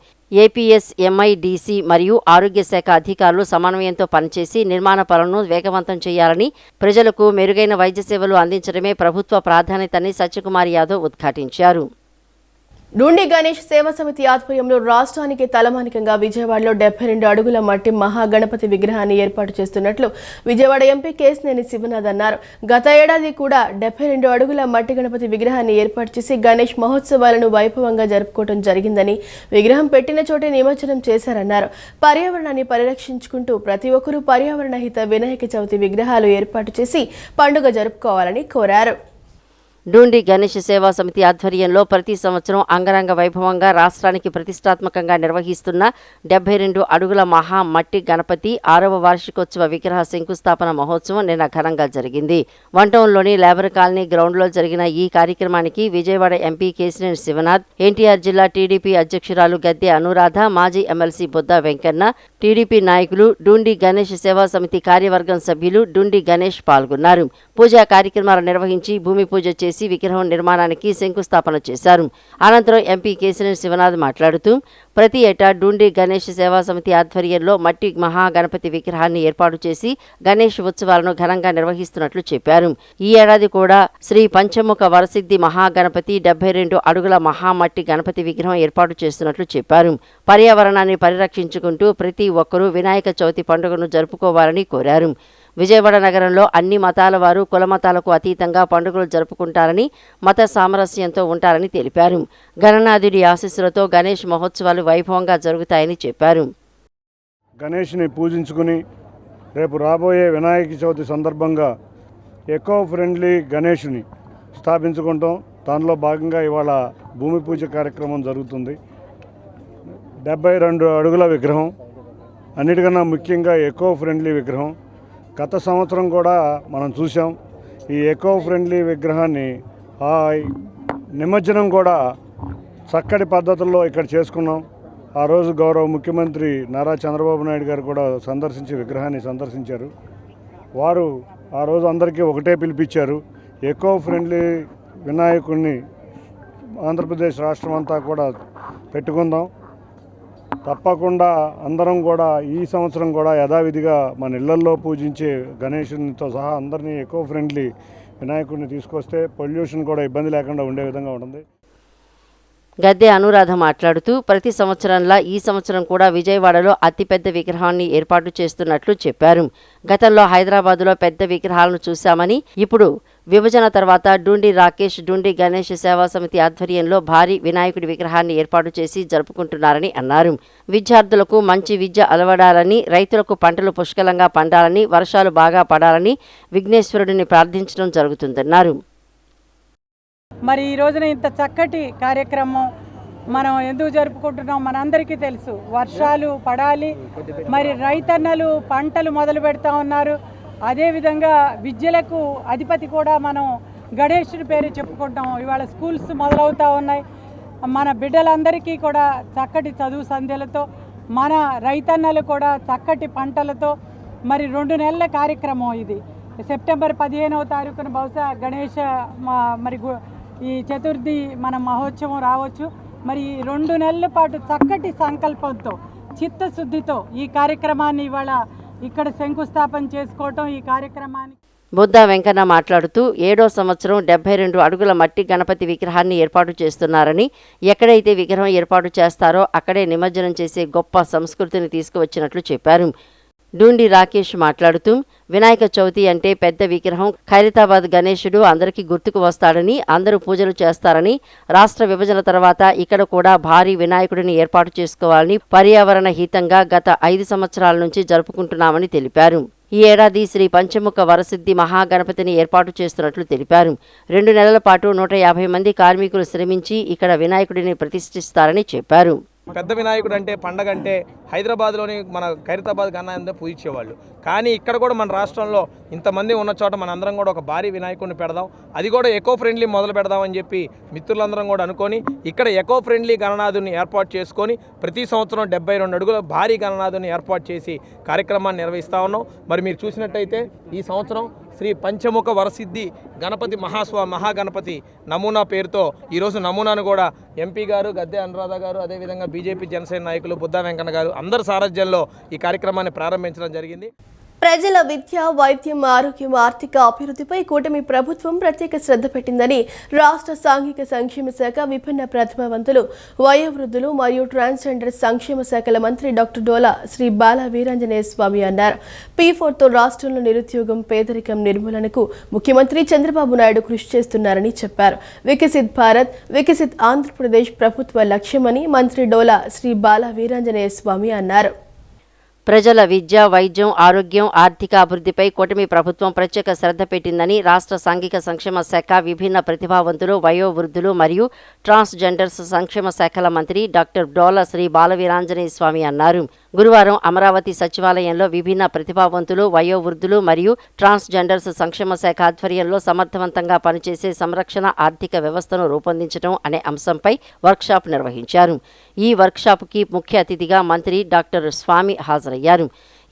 ఏపీఎస్, ఎంఐడిసి మరియు ఆరోగ్య శాఖ అధికారులు సమన్వయంతో పనిచేసి నిర్మాణ పనులను వేగవంతం చేయాలని, ప్రజలకు మెరుగైన వైద్య సేవలు అందించడమే ప్రభుత్వ ప్రాధాన్యతని సత్యకుమార్ యాదవ్ ఉద్ఘాటించారు. డూండి గణేష్ సేవా సమితి ఆధ్వర్యంలో రాష్ట్రానికి తలమానికంగా విజయవాడలో 72 అడుగుల మట్టి మహాగణపతి విగ్రహాన్ని ఏర్పాటు చేస్తున్నట్లు విజయవాడ ఎంపీ కేశినేని శివనాథ్ అన్నారు. గత ఏడాది కూడా 72 అడుగుల మట్టి గణపతి విగ్రహాన్ని ఏర్పాటు చేసి గణేష్ మహోత్సవాలను వైభవంగా జరుపుకోవడం జరిగిందని, విగ్రహం పెట్టిన చోటే నిమజ్జనం చేశారన్నారు. పర్యావరణాన్ని పరిరక్షించుకుంటూ ప్రతి ఒక్కరూ పర్యావరణ హిత వినాయక చవితి విగ్రహాలు ఏర్పాటు చేసి పండుగ జరుపుకోవాలని కోరారు. డూండి గణేష్ సేవా సమితి ఆధ్వర్యంలో ప్రతి సంవత్సరం అంగరంగ వైభవంగా రాష్ట్రానికి ప్రతిష్టాత్మకంగా నిర్వహిస్తున్న 72 అడుగుల మహా మట్టి గణపతి 6వ వార్షికోత్సవ విగ్రహ శంకుస్థాపన మహోత్సవం నిన్న ఘనంగా జరిగింది. వన్టౌన్లోని లేబర్ కాలనీ గ్రౌండ్లో జరిగిన ఈ కార్యక్రమానికి విజయవాడ ఎంపీ కేశినేని శివనాథ్, ఎన్టీఆర్ జిల్లా టీడీపీ అధ్యక్షురాలు గద్దె అనురాధ, మాజీ ఎమ్మెల్సీ బొద్దా వెంకన్న, టీడీపీ నాయకులు, డూండి గణేష్ సేవా సమితి కార్యవర్గం సభ్యులు డూండి గణేష్ పాల్గొన్నారు. పూజా కార్యక్రమాలు నిర్వహించి భూమి పూజ చేసి విగ్రహం నిర్మాణానికి శంకుస్థాపన చేశారు. అనంతరం ఎంపీ కేశినేని శివనాథ్ మాట్లాడుతూ ప్రతి ఏటా డూండి గణేష్ సేవా సమితి ఆధ్వర్యంలో మట్టి మహాగణపతి విగ్రహాన్ని ఏర్పాటు చేసి గణేష్ ఉత్సవాలను ఘనంగా నిర్వహిస్తున్నట్లు చెప్పారు. ఈ ఏడాది కూడా శ్రీ పంచముఖ వరసిద్ధి మహాగణపతి 72 అడుగుల మహామట్టి గణపతి విగ్రహం ఏర్పాటు చేస్తున్నట్లు చెప్పారు. పర్యావరణాన్ని పరిరక్షించుకుంటూ ప్రతి ఒక్కరూ వినాయక చవితి పండుగను జరుపుకోవాలని కోరారు. విజయవాడ నగరంలో అన్ని మతాల వారు కులమతాలకు అతీతంగా పండుగలు జరుపుకుంటారని, మత సామరస్యంతో ఉంటారని తెలిపారు. గణనాథుడి ఆశీస్సులతో గణేష్ మహోత్సవాలు వైభవంగా జరుగుతాయని చెప్పారు. గణేష్ని పూజించుకుని రేపు రాబోయే వినాయక చవితి సందర్భంగా ఎకో ఫ్రెండ్లీ గణేష్ని స్థాపించుకుంటాం. దానిలో భాగంగా ఇవాళ భూమి పూజ కార్యక్రమం జరుగుతుంది. 72 అడుగుల విగ్రహం, అన్నిటికన్నా ముఖ్యంగా ఎకో ఫ్రెండ్లీ విగ్రహం. గత సంవత్సరం కూడా మనం చూసాం. ఈ ఎకో ఫ్రెండ్లీ విగ్రహాన్ని నిమజ్జనం కూడా చక్కటి పద్ధతుల్లో ఇక్కడ చేసుకున్నాం. ఆ రోజు గౌరవ ముఖ్యమంత్రి నారా చంద్రబాబు నాయుడు గారు కూడా విగ్రహాన్ని సందర్శించారు. వారు ఆ రోజు అందరికీ ఒకటే పిలిపించారు, ఎకో ఫ్రెండ్లీ వినాయకుడిని ఆంధ్రప్రదేశ్ రాష్ట్రం అంతా కూడా పెట్టుకుందాం. తప్పకుండా అందరం కూడా ఈ సంవత్సరం కూడా యథావిధిగా మన ఇళ్లల్లో పూజించే గణేశునితో సహా అందరినీ ఎకో ఫ్రెండ్లీ వినాయకుడిని తీసుకొస్తే పొల్యూషన్ కూడా ఇబ్బంది లేకుండా ఉండే విధంగా ఉంటుంది. గద్దె అనురాధ మాట్లాడుతూ ప్రతి సంవత్సరంలా ఈ సంవత్సరం కూడా విజయవాడలో అతిపెద్ద విగ్రహాన్ని ఏర్పాటు చేస్తున్నట్లు చెప్పారు. గతంలో హైదరాబాదులో పెద్ద విగ్రహాలను చూశామని, ఇప్పుడు విభజన తర్వాత డూండి రాకేష్ డూండి గణేష్ సేవా సమితి ఆధ్వర్యంలో భారీ వినాయకుడి విగ్రహాన్ని ఏర్పాటు చేసి జరుపుకుంటున్నారని అన్నారు. విద్యార్థులకు మంచి విద్య అలవడాలని, రైతులకు పంటలు పుష్కలంగా పండాలని, వర్షాలు బాగా పడాలని విఘ్నేశ్వరుడిని ప్రార్థించడం జరుగుతుందన్నారు. మరి ఈ రోజున ఇంత చక్కటి కార్యక్రమం మనం ఎందుకు జరుపుకుంటున్నాం మనందరికీ తెలుసు. వర్షాలు పడాలి, మరి రైతన్నలు పంటలు మొదలు పెడతా ఉన్నారు. అదేవిధంగా విద్యలకు అధిపతి కూడా మనం గణేశుడి పేరు చెప్పుకుంటాం. ఇవాళ స్కూల్స్ మొదలవుతూ ఉన్నాయి. మన బిడ్డలందరికీ కూడా చక్కటి చదువు సంధ్యలతో, మన రైతన్నలు కూడా చక్కటి పంటలతో మరి 2 నెలల కార్యక్రమం ఇది. సెప్టెంబర్ 15వ తారీఖున బహుశా గణేష మరి ఈ చతుర్థి మన మహోత్సవం రావచ్చు. మరి 2 నెలల పాటు చక్కటి సంకల్పంతో, చిత్తశుద్ధితో ఈ కార్యక్రమాన్ని ఇవాళ ఇక్కడ శంకుస్థాపన చేసుకోవటం. ఈ కార్యక్రమానికి బొద్దా వెంకన్న మాట్లాడుతూ 7వ సంవత్సరం 72 అడుగుల మట్టి గణపతి విగ్రహాన్ని ఏర్పాటు చేస్తున్నారని, ఎక్కడైతే విగ్రహం ఏర్పాటు చేస్తారో అక్కడే నిమజ్జనం చేసే గొప్ప సంస్కృతిని తీసుకువచ్చినట్లు చెప్పారు. డూండి రాకేష్ మాట్లాడుతూ వినాయక చవితి అంటే పెద్ద విగ్రహం, ఖైరతాబాద్ గణేశుడు అందరికీ గుర్తుకు వస్తాడని, అందరూ పూజలు చేస్తారని, రాష్ట్ర విభజన తర్వాత ఇక్కడ కూడా భారీ వినాయకుడిని ఏర్పాటు చేసుకోవాలని పర్యావరణ హితంగా గత 5 సంవత్సరాల నుంచి జరుపుకుంటున్నామని తెలిపారు. ఈ ఏడాది శ్రీ పంచముఖ వరసిద్ధి మహాగణపతిని ఏర్పాటు చేస్తున్నట్లు తెలిపారు. 2 నెలల పాటు 150 మంది కార్మికులు శ్రమించి ఇక్కడ వినాయకుడిని ప్రతిష్ఠిస్తారని చెప్పారు. పెద్ద వినాయకుడు అంటే పండగ అంటే హైదరాబాద్లోని మన ఖైరతాబాద్ గణాన్ని పూజించేవాళ్ళు. కానీ ఇక్కడ కూడా మన రాష్ట్రంలో ఇంతమంది ఉన్న చోట మన అందరం కూడా ఒక భారీ వినాయకుడిని పెడదాం, అది కూడా ఎకో ఫ్రెండ్లీ మొదలు పెడదామని చెప్పి మిత్రులందరం కూడా అనుకొని ఇక్కడ ఎకో ఫ్రెండ్లీ గణనాథుని ఏర్పాటు చేసుకొని ప్రతి సంవత్సరం 72 అడుగుల భారీ గణనాథుని ఏర్పాటు చేసి కార్యక్రమాన్ని నిర్వహిస్తూ ఉన్నాం. మరి మీరు చూసినట్టయితే ఈ సంవత్సరం శ్రీ పంచముఖ వరసిద్ధి గణపతి మహాగణపతి నమూనా పేరుతో ఈరోజు నమూనాను కూడా ఎంపీ గారు గద్దె అనురాధ గారు, అదేవిధంగా బీజేపీ జనసేన నాయకులు బుద్దా వెంకన్న గారు అందరి సారథ్యంలో ఈ కార్యక్రమాన్ని ప్రారంభించడం జరిగింది. ప్రజల విద్య, వైద్యం, ఆరోగ్యం, ఆర్థిక అభివృద్ధిపై కూటమి ప్రభుత్వం ప్రత్యేక శ్రద్ధ పెట్టిందని రాష్ట్ర సాంఘిక సంక్షేమ శాఖ విభిన్న ప్రతిభావంతులు, వయోవృద్ధులు మరియు ట్రాన్స్జెండర్ సంక్షేమ శాఖల మంత్రి డాక్టర్ డోలా శ్రీ బాల వీరాంజనేయ స్వామి అన్నారు. P4తో రాష్ట్రంలో నిరుద్యోగం, పేదరికం నిర్మూలనకు ముఖ్యమంత్రి చంద్రబాబు నాయుడు కృషి చేస్తున్నారని చెప్పారు. వికసిత్ భారత్, వికసిత్ ఆంధ్రప్రదేశ్ ప్రభుత్వ లక్ష్యమని మంత్రి డోలా శ్రీ బాల వీరాంజనేయ స్వామి అన్నారు. ప్రజల విద్య, వైద్యం, ఆరోగ్యం, ఆర్థిక అభివృద్ధిపై కూటమి ప్రభుత్వం ప్రత్యేక శ్రద్ధ పెట్టిందని రాష్ట్ర సాంఘిక సంక్షేమ శాఖ, విభిన్న ప్రతిభావంతులు, వయోవృద్ధులు మరియు ట్రాన్స్జెండర్స్ సంక్షేమ శాఖల మంత్రి డాక్టర్ డోలా శ్రీ బాలవీరాంజనేయ స్వామి అన్నారు. గురువారం అమరావతి సచివాలయంలో విభిన్న ప్రతిభావంతులు, వయోవృద్ధులు మరియు ట్రాన్స్జెండర్స్ సంక్షేమ శాఖ ఆధ్వర్యంలో సమర్థవంతంగా పనిచేసే సంరక్షణ ఆర్థిక వ్యవస్థను రూపొందించడం అనే అంశంపై వర్క్షాప్ నిర్వహించారు. ఈ వర్క్షాప్కి ముఖ్య అతిథిగా మంత్రి డాక్టర్ స్వామి హాజరయ్యారు.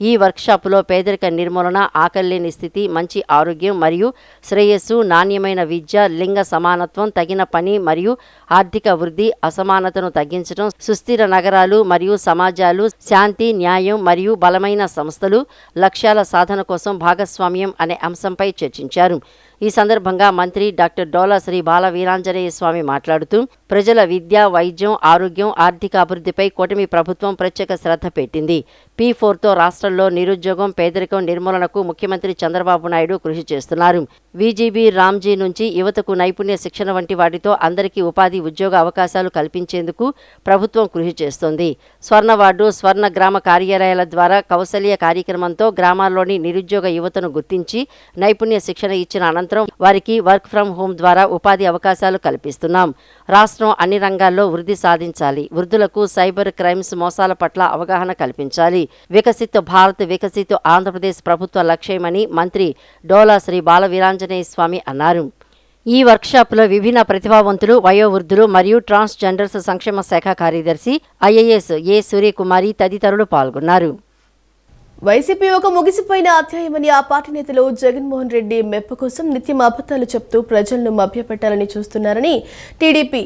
ఈ వర్క్షాపులో పేదరిక నిర్మూలన, ఆకలిలేని స్థితి, మంచి ఆరోగ్యం మరియు శ్రేయస్సు, నాణ్యమైన విద్య, లింగ సమానత్వం, తగిన పని మరియు ఆర్థిక వృద్ధి, అసమానతను తగ్గించడం, సుస్థిర నగరాలు మరియు సమాజాలు, శాంతి, న్యాయం మరియు బలమైన సంస్థలు, లక్ష్యాల సాధన కోసం భాగస్వామ్యం అనే అంశంపై చర్చించారు. ఈ సందర్భంగా మంత్రి డాక్టర్ డోలా శ్రీ బాలవీరాంజనేయ స్వామి మాట్లాడుతూ ప్రజల విద్య, వైద్యం, ఆరోగ్యం, ఆర్థిక అభివృద్ధిపై కూటమి ప్రభుత్వం ప్రత్యేక శ్రద్ధ పెట్టింది. P4తో రాష్ట్రంలో నిరుద్యోగం, పేదరికం నిర్మూలనకు ముఖ్యమంత్రి చంద్రబాబు నాయుడు కృషి చేస్తున్నారు. VGB రామ్జీ నుంచి యువతకు నైపుణ్య శిక్షణ వంటి వాటితో అందరికీ ఉపాధి, ఉద్యోగ అవకాశాలు కల్పించేందుకు ప్రభుత్వం కృషి చేస్తోంది. స్వర్ణ వార్డు, స్వర్ణ గ్రామ కార్యాలయాల ద్వారా కౌశల్య కార్యక్రమంతో గ్రామాల్లోని నిరుద్యోగ యువతను గుర్తించి నైపుణ్య శిక్షణ ఇచ్చిన అనంతరం వారికి వర్క్ ఫ్రం హోం ద్వారా ఉపాధి అవకాశాలు కల్పిస్తున్నాం. రాష్ట్రం అన్ని రంగాల్లో వృద్ధి సాధించాలి. వృద్ధులకు సైబర్ క్రైమ్స్, మోసాల పట్ల అవగాహన కల్పించాలి. వికసిత్ భారత్, వికసిత్ ఆంధ్రప్రదేశ్ ప్రభుత్వ లక్ష్యమని మంత్రి డోలా శ్రీ బాలవీరాంజనేయ స్వామి అన్నారు. ఈ వర్క్షాప్లో విభిన్న ప్రతిభావంతులు, వయోవృద్ధులు మరియు ట్రాన్స్జెండర్స్ సంక్షేమ శాఖ కార్యదర్శి IAS ఏ సూర్యకుమారి తదితరులు పాల్గొన్నారు. వైసీపీ ఒక ముగిసిపోయిన అధ్యాయమని ఆ పార్టీ నేతలు జగన్మోహన్ రెడ్డి మెప్పు కోసం నిత్యం అబద్ధాలు చెప్తూ ప్రజలను మభ్యపెట్టాలని చూస్తున్నారని టీడీపీ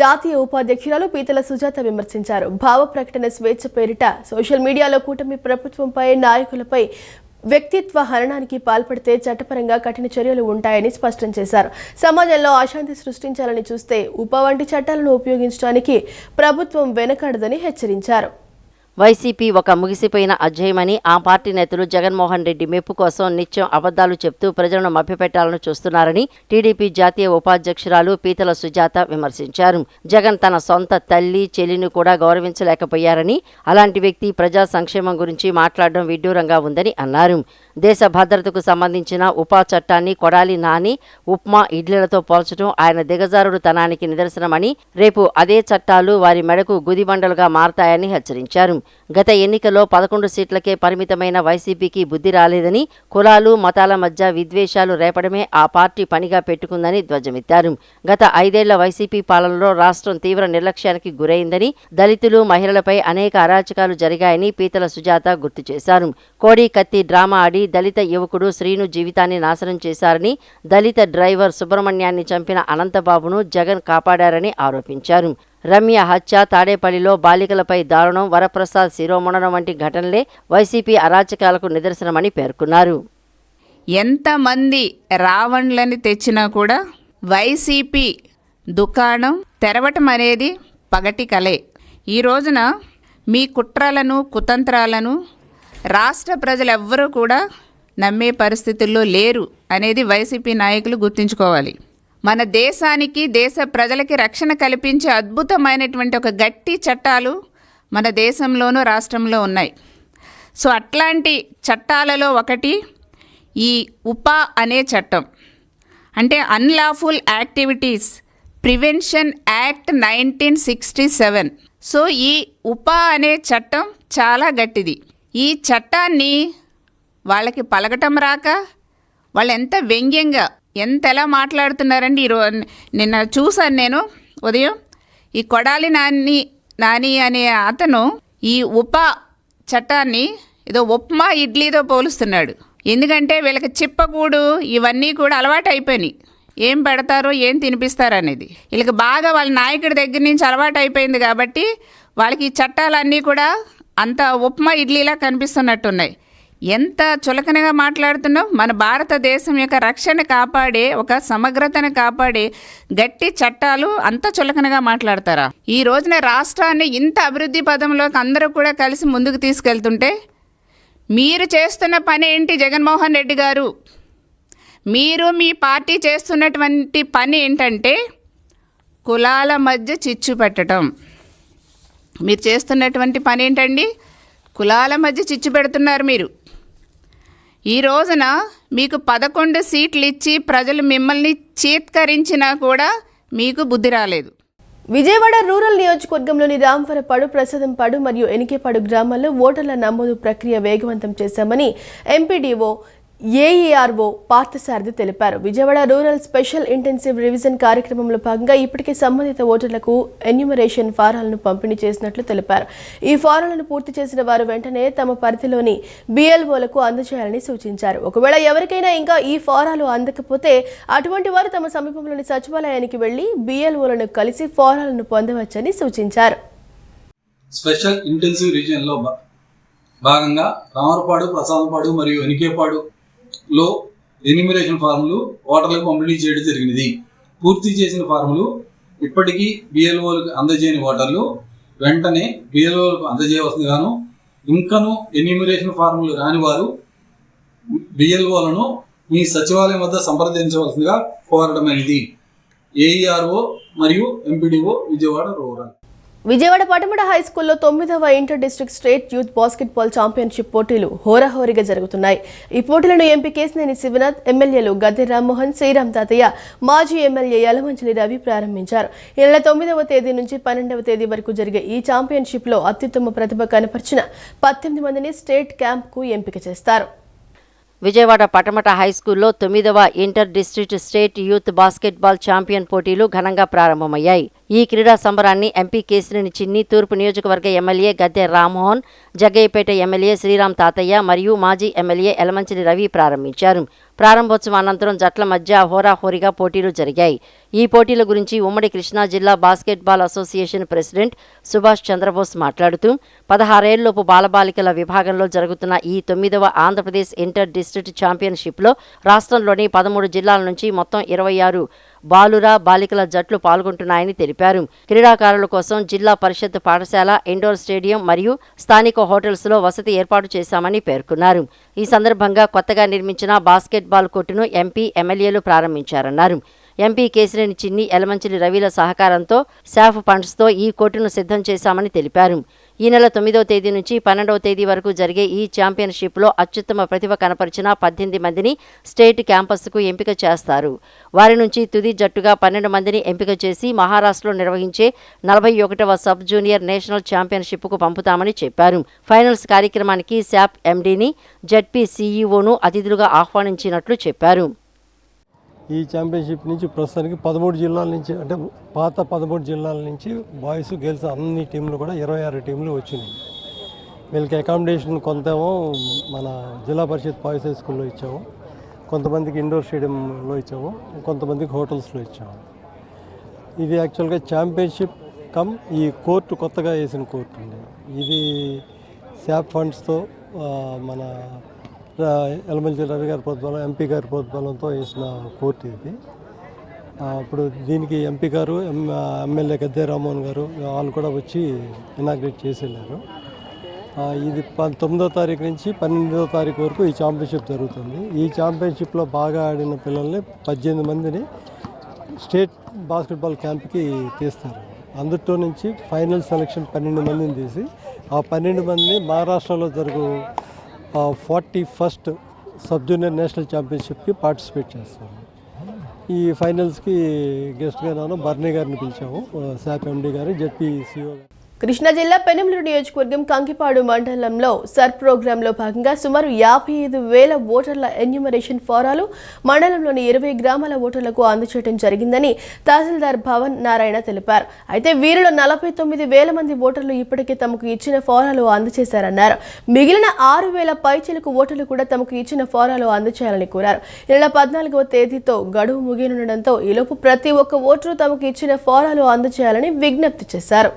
జాతీయ ఉపాధ్యక్షురాలు పీతల సుజాత విమర్శించారు. భావ ప్రకటన స్వేచ్ఛ పేరిట సోషల్ మీడియాలో కూటమి ప్రభుత్వంపై, నాయకులపై వ్యక్తిత్వ హననానికి పాల్పడితే చట్టపరంగా కఠిన చర్యలు ఉంటాయని స్పష్టం చేశారు. సమాజంలో అశాంతి సృష్టించాలని చూస్తే ఉప వంటి చట్టాలను ఉపయోగించడానికి ప్రభుత్వం వెనకాడదని హెచ్చరించారు. వైసీపీ ఒక ముగిసిపోయిన అధ్యాయమని ఆ పార్టీ నేతలు జగన్మోహన్ రెడ్డి మెప్పు కోసం నిత్యం అబద్ధాలు చెప్తూ ప్రజలను మభ్యపెట్టాలని చూస్తున్నారని టీడీపీ జాతీయ ఉపాధ్యక్షురాలు పీతల సుజాత విమర్శించారు. జగన్ తన సొంత తల్లి, చెల్లిని కూడా గౌరవించలేకపోయారని, అలాంటి వ్యక్తి ప్రజా సంక్షేమం గురించి మాట్లాడడం విడ్డూరంగా ఉందని అన్నారు. దేశ భద్రతకు సంబంధించిన ఉపా చట్టాన్ని కొడాలి నాని ఉప్మా, ఇడ్లీలతో పోల్చడం ఆయన దిగజారుడు తనానికి నిదర్శనమని, రేపు అదే చట్టాలు వారి మెడకు గుదిబండలుగా మారతాయని హెచ్చరించారు. గత ఎన్నికల్లో 11 సీట్లకే పరిమితమైన వైసీపీకి బుద్ధి రాలేదని, కులాలు, మతాల మధ్య విద్వేషాలు రేపడమే ఆ పార్టీ పనిగా పెట్టుకుందని ధ్వజమెత్తారు. గత 5 ఏళ్ల వైసీపీ పాలనలో రాష్ట్రం తీవ్ర నిర్లక్ష్యానికి గురైందని, దళితులు, మహిళలపై అనేక అరాచకాలు జరిగాయని పీతల సుజాత గుర్తు చేశారు. కోడి కత్తి డ్రామా ఆడి దళిత యువకుడు శ్రీను జీవితాన్ని నాశనం చేశారని, దళిత డ్రైవర్ సుబ్రహ్మణ్యాన్ని చంపిన అనంతబాబును జగన్ కాపాడారని ఆరోపించారు. రమ్య హత్య, తాడేపల్లిలో బాలికలపై దారుణం, వరప్రసాద్ శిరోముండనం వంటి ఘటనలే వైసీపీ అరాచకాలకు నిదర్శనమని పేర్కొన్నారు. ఎంతమంది రావణులని తెచ్చినా కూడా వైసీపీ దుకాణం తెరవటం అనేది పగటి కలే. ఈ రోజున మీ కుట్రలను, కుతంత్రాలను రాష్ట్ర ప్రజలెవ్వరూ కూడా నమ్మే పరిస్థితుల్లో లేరు అనేది వైసీపీ నాయకులు గుర్తుంచుకోవాలి. మన దేశానికి, దేశ ప్రజలకి రక్షణ కల్పించే అద్భుతమైనటువంటి ఒక గట్టి చట్టాలు మన దేశంలోనూ రాష్ట్రంలో ఉన్నాయి. సో అట్లాంటి చట్టాలలో ఒకటి ఈ ఉపా అనే చట్టం. అంటే unlawful activities prevention act 1967. So ఈ ఉపా అనే చట్టం చాలా గట్టిది. ఈ చట్టాన్ని వాళ్ళకి పలకటం రాక వాళ్ళు ఎంత వ్యంగ్యంగా, ఎలా మాట్లాడుతున్నారండి. నిన్న చూశాను నేను ఉదయం. ఈ కొడాలి నాని అనే అతను ఈ ఉపా చట్టాన్ని ఏదో ఉప్మా, ఇడ్లీతో పోలుస్తున్నాడు. ఎందుకంటే వీళ్ళకి చిప్పకూడు ఇవన్నీ కూడా అలవాటు అయిపోయినాయి. ఏం పెడతారో, ఏం తినిపిస్తారో అనేది వీళ్ళకి బాగా వాళ్ళ నాయకుడి దగ్గర నుంచి అలవాటు అయిపోయింది. కాబట్టి వాళ్ళకి ఈ చట్టాలన్నీ కూడా అంత ఉప్మా, ఇడ్లీలా కనిపిస్తున్నట్టున్నాయి. ఎంత చులకనగా మాట్లాడుతున్నాం. మన భారతదేశం యొక్క రక్షణ కాపాడే, ఒక సమగ్రతను కాపాడే గట్టి చట్టాలు అంత చులకనగా మాట్లాడతారా? ఈ రోజున రాష్ట్రాన్ని ఇంత అభివృద్ధి పదంలోకి అందరూ కూడా కలిసి ముందుకు తీసుకెళ్తుంటే మీరు చేస్తున్న పని ఏంటి జగన్మోహన్ రెడ్డి గారు? మీరు, మీ పార్టీ చేస్తున్నటువంటి పని ఏంటంటే కులాల మధ్య చిచ్చు పెట్టడం. మీరు చేస్తున్నటువంటి పని ఏంటండి? కులాల మధ్య చిచ్చు పెడుతున్నారు మీరు. ఈ రోజున మీకు 11 సీట్లు ఇచ్చి ప్రజలు మిమ్మల్ని చీత్కరించినా కూడా మీకు బుద్ధి రాలేదు. విజయవాడ రూరల్ నియోజకవర్గంలోని రాంవరపాడు, ప్రసాదంపాడు మరియు ఎనికేపాడు గ్రామాల్లో ఓటర్ల నమోదు ప్రక్రియ వేగవంతం చేశామని ఎంపీడీఓ ఏఈఆర్ఓ పార్థసారథి తెలిపారు. Vijayawada rural special intensive revision కార్యక్రమంలో భాగంగా ఇప్పటికే సంబంధిత ఓటర్లకు ఎన్యూమరేషన్ ఫారాలను పంపిణీ చేసినట్లు తెలిపారు. ఈ ఫారాలను పూర్తి చేసిన వారు వెంటనే తమ పరిధిలోని బిఎల్ఓలకు అందజేయాలని సూచించారు. ఒకవేళ ఎవరికైనా ఇంకా ఈ ఫారాలు అందకపోతే అటువంటి వారు తమ సమీపంలోని సచివాలయానికి వెళ్లి బిఎల్ఓలను కలిసి ఫారాలను పొందవచ్చని సూచించారు. స్పెషల్ ఇంటెన్సివ్ రివిజన్లో భాగంగా రామరపాడు, ప్రసాదంపాడు మరియు ఎనికేపాడు లో ఎన్యూమరేషన్ ఫార్ములు ఓటర్లకు పంపిణీ చేయడం జరిగినది. పూర్తి చేసిన ఫార్ములు ఇప్పటికీ బిఎల్ఓలకు అందజేయని ఓటర్లు వెంటనే బిఎల్ఓలకు అందజేయవలసిందిగాను, ఇంకను ఎన్యూమరేషన్ ఫార్ములు రాని వారు బిఎల్ఓలను మీ సచివాలయం వద్ద సంప్రదించవలసిందిగా కోరడమైనది. ఏఈఆర్ఓ మరియు MPDO Vijayawada rural. Vijayawada Patamata high స్కూల్లో 9వ inter district state youth basketball championship పోటీలు హోరాహోరీగా జరుగుతున్నాయి. ఈ పోటీలను ఎంపీ కేశినేని శివనాథ్, ఎమ్మెల్యేలు గద్దె రామ్మోహన్, శ్రీరామ్ తాతయ్య, మాజీ ఎమ్మెల్యే యలమంచిలి రవి ప్రారంభించారు. ఈ నెల 9వ తేదీ నుంచి 12వ తేదీ వరకు జరిగే ఈ ఛాంపియన్షిప్లో అత్యుత్తమ ప్రతిభ కనపరిచిన 18 మందిని స్టేట్ క్యాంప్కు ఎంపిక చేస్తారు. విజయవాడ పటమట హైస్కూల్లో 9వ inter district state youth basketball champion పోటీలు ఘనంగా ప్రారంభమయ్యాయి. ఈ క్రీడా సంబరాన్ని ఎంపీ కేశినేని చిన్ని, తూర్పు నియోజకవర్గ ఎమ్మెల్యే గద్దె రామ్మోహన్, జగ్గయ్యపేట ఎమ్మెల్యే శ్రీరామ్ తాతయ్య మరియు మాజీ ఎమ్మెల్యే యలమంచిలి రవి ప్రారంభించారు. ప్రారంభోత్సవం అనంతరం జట్ల మధ్య హోరాహోరీగా పోటీలు జరిగాయి. ఈ పోటీల గురించి ఉమ్మడి కృష్ణా జిల్లా basketball association president Subhash Chandrabose మాట్లాడుతూ 16 ఏళ్లలోపు బాలబాలికల విభాగంలో జరుగుతున్న ఈ 9వ ఆంధ్రప్రదేశ్ ఇంటర్ డిస్ట్రిక్ట్ ఛాంపియన్షిప్లో రాష్ట్రంలోని 13 జిల్లాల నుంచి మొత్తం 26 బాలుర బాలికల జట్లు పాల్గొంటున్నాయని తెలిపారు. క్రీడాకారుల కోసం జిల్లా పరిషత్ పాఠశాల, ఇండోర్ స్టేడియం మరియు స్థానిక హోటల్స్లో వసతి ఏర్పాటు చేశామని పేర్కొన్నారు. ఈ సందర్భంగా కొత్తగా నిర్మించిన బాస్కెట్బాల్ కోర్టును ఎంపీ, ఎమ్మెల్యేలు ప్రారంభించారన్నారు. ఎంపీ కేశినేని చిన్ని, యలమంచిలి రవిల సహకారంతో శాఫ్ ఫండ్స్తో ఈ కోర్టును సిద్ధం చేశామని తెలిపారు. ఈ నెల 9వ తేదీ నుంచి 12వ తేదీ వరకు జరిగే ఈ ఛాంపియన్షిప్లో అత్యుత్తమ ప్రతిభ కనపరిచిన 18 మందిని స్టేట్ క్యాంపస్కు ఎంపిక చేస్తారు. వారి నుంచి తుది జట్టుగా 12 మందిని ఎంపిక చేసి మహారాష్ట్రలో నిర్వహించే 41వ సబ్ జూనియర్ నేషనల్ ఛాంపియన్షిప్కు పంపుతామని చెప్పారు. ఫైనల్స్ కార్యక్రమానికి శాప్ ఎండీని, జడ్పీ సీఈఓను అతిథులుగా ఆహ్వానించినట్లు చెప్పారు. ఈ ఛాంపియన్షిప్ నుంచి ప్రస్తుతానికి 13 జిల్లాల నుంచి, అంటే పాత 13 జిల్లాల నుంచి బాయ్స్, గర్ల్స్ అన్ని టీంలు కూడా 26 టీంలు వచ్చినాయి. వీళ్ళకి అకామిడేషన్ కొంతేమో మన జిల్లా పరిషత్ బాయ్స్ హై స్కూల్లో ఇచ్చాము, కొంతమందికి ఇండోర్ స్టేడియంలో ఇచ్చాము, కొంతమందికి హోటల్స్లో ఇచ్చాము. ఇది యాక్చువల్గా ఛాంపియన్షిప్ కమ్ ఈ కోర్టు కొత్తగా వేసిన కోర్టు ఉంది. ఇది శాప్ ఫండ్స్తో మన యలమంచిలి రవి గారి ప్రోద్బలం, ఎంపీ గారి ప్రోద్బలంతో వేసిన కోర్టు ఇది. ఇప్పుడు దీనికి ఎంపీ గారు, ఎమ్మెల్యే గద్దె రామ్మోహన్ గారు వాళ్ళు కూడా వచ్చి ఇనాగ్రేట్ చేసి వెళ్ళారు. ఇది 9వ తారీఖు నుంచి 12వ తారీఖు వరకు ఈ ఛాంపియన్షిప్ జరుగుతుంది. ఈ ఛాంపియన్షిప్లో బాగా ఆడిన పిల్లల్ని 18 మందిని స్టేట్ బాస్కెట్బాల్ క్యాంప్కి తీస్తారు. అందులో నుంచి ఫైనల్ సెలక్షన్ 12 మందిని తీసి ఆ 12 మందిని మహారాష్ట్రలో జరుగు 41st సబ్ జూనియర్ నేషనల్ ఛాంపియన్షిప్కి పార్టిసిపేట్ చేస్తాము. ఈ ఫైనల్స్కి గెస్ట్గా బర్నీ గారిని పిలిచాము, శాప్ ఎండీ గారు, జడ్పీ సిఓ గారు. కృష్ణా జిల్లా పెనుమలూరు నియోజకవర్గం కంకిపాడు మండలంలో సర్ ప్రోగ్రాంలో భాగంగా సుమారు 55,000 ఓటర్ల ఎన్యూమరేషన్ ఫారాలు మండలంలోని 20 గ్రామాల ఓటర్లకు అందజేయడం జరిగిందని తహసీల్దార్ భవన్ నారాయణ తెలిపారు. అయితే వీరిలో 49,000 మంది ఓటర్లు ఇప్పటికే తమకు ఇచ్చిన ఫారాలు అందజేశారన్నారు. మిగిలిన 6,000 పైచిలకు ఓటర్లు కూడా తమకు ఇచ్చిన ఫారాలు అందజేయాలని కోరారు. ఈ నెల 14వ తేదీతో గడువు ముగియనుండటంతో ఈలోపు ప్రతి ఒక్క ఓటరు తమకు ఇచ్చిన ఫారాలు అందజేయాలని విజ్ఞప్తి చేశారు.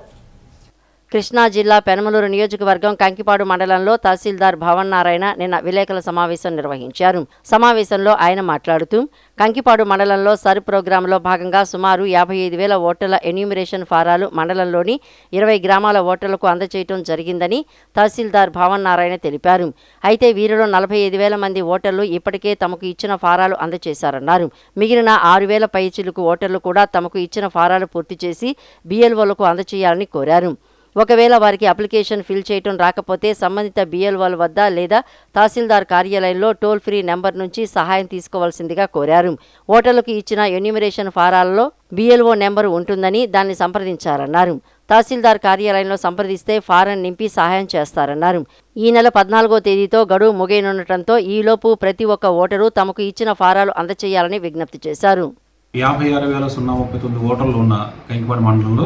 కృష్ణా జిల్లా పెనమలూరు నియోజకవర్గం కంకిపాడు మండలంలో తహసీల్దార్ భవన్ నారాయణ నిన్న విలేకరుల సమావేశం నిర్వహించారు. సమావేశంలో ఆయన మాట్లాడుతూ కంకిపాడు మండలంలో సర్ ప్రోగ్రాంలో భాగంగా సుమారు 55,000 ఓటర్ల ఎన్యూమరేషన్ ఫారాలు మండలంలోని 20 గ్రామాల ఓటర్లకు అందజేయడం జరిగిందని తహసీల్దార్ భవన్ నారాయణ తెలిపారు. అయితే వీరిలో 45,000 మంది ఓటర్లు ఇప్పటికే తమకు ఇచ్చిన ఫారాలు అందజేశారన్నారు. మిగిలిన 6,000 పైచిలుకు ఓటర్లు కూడా తమకు ఇచ్చిన ఫారాలు పూర్తి చేసి బిఎల్ఓలకు అందజేయాలని కోరారు. ఒకవేళ వారికి అప్లికేషన్ ఫిల్ చేయటం రాకపోతే సంబంధిత బిఎల్ఓల వద్ద లేదా తహసీల్దార్ కార్యాలయంలో టోల్ ఫ్రీ నెంబర్ నుంచి సహాయం తీసుకోవాల్సిందిగా కోరారు. ఓటర్లకు ఇచ్చిన ఎన్యూమరేషన్ ఫారాలలో బిఎల్ఓ నెంబరు ఉంటుందని దాన్ని సంప్రదించారన్నారు. తహసీల్దార్ కార్యాలయంలో సంప్రదిస్తే ఫారం నింపి సహాయం చేస్తారన్నారు. ఈ నెల 14వ తేదీతో గడువు ముగియనుండటంతో ఈలోపు ప్రతి ఒక్క ఓటరు తమకు ఇచ్చిన ఫారాలు అందచేయాలని విజ్ఞప్తి చేశారు. 56,039 ఓటర్లు ఉన్న కంకిపాడు మండలంలో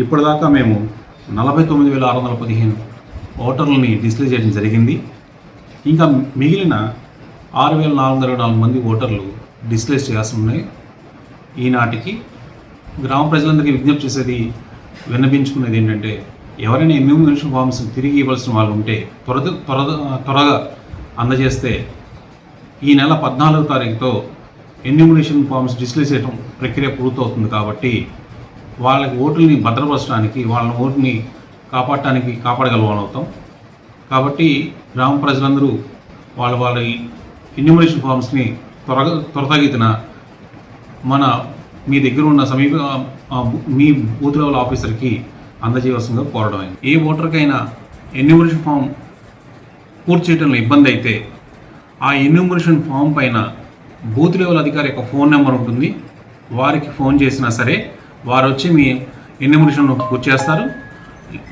ఇప్పటిదాకా మేము 49,615 ఓటర్లని డిస్ప్లే చేయడం జరిగింది. ఇంకా మిగిలిన 6,424 మంది ఓటర్లు డిస్ప్లే చేయాల్సి ఉన్నాయి. ఈనాటికి గ్రామ ప్రజలందరికీ విజ్ఞప్తి చేసేది, విన్నపించుకునేది ఏంటంటే, ఎవరైనా ఎన్యూమరేషన్ ఫామ్స్ తిరిగి ఇవ్వాల్సిన వాళ్ళు ఉంటే త్వరగా అందజేస్తే ఈ నెల 14వ తారీఖుతో ఎన్యూమరేషన్ ఫామ్స్ డిస్ప్లే చేయడం ప్రక్రియ పూర్తవుతుంది. కాబట్టి వాళ్ళకి ఓటుల్ని భద్రపరచడానికి, వాళ్ళ ఓటుని కాపాడగలవుతాం. కాబట్టి గ్రామ ప్రజలందరూ వాళ్ళ ఎన్యూమరేషన్ ఫామ్స్ని త్వరతగతిన మీ దగ్గర ఉన్న సమీప మీ బూత్ లెవెల్ ఆఫీసర్కి అందజేయవలసిందిగా కోరడం అయింది. ఏ ఓటర్కైనా ఎన్యూమరేషన్ ఫామ్ పూర్తి చేయడంలో ఇబ్బంది అయితే ఆ ఎన్యూమరేషన్ ఫామ్ పైన బూత్ లెవెల్ అధికారి యొక్క ఫోన్ నెంబర్ ఉంటుంది. వారికి ఫోన్ చేసినా సరే వారు వచ్చి మీ ఎన్యూమరేషన్ పూర్తి చేస్తారు.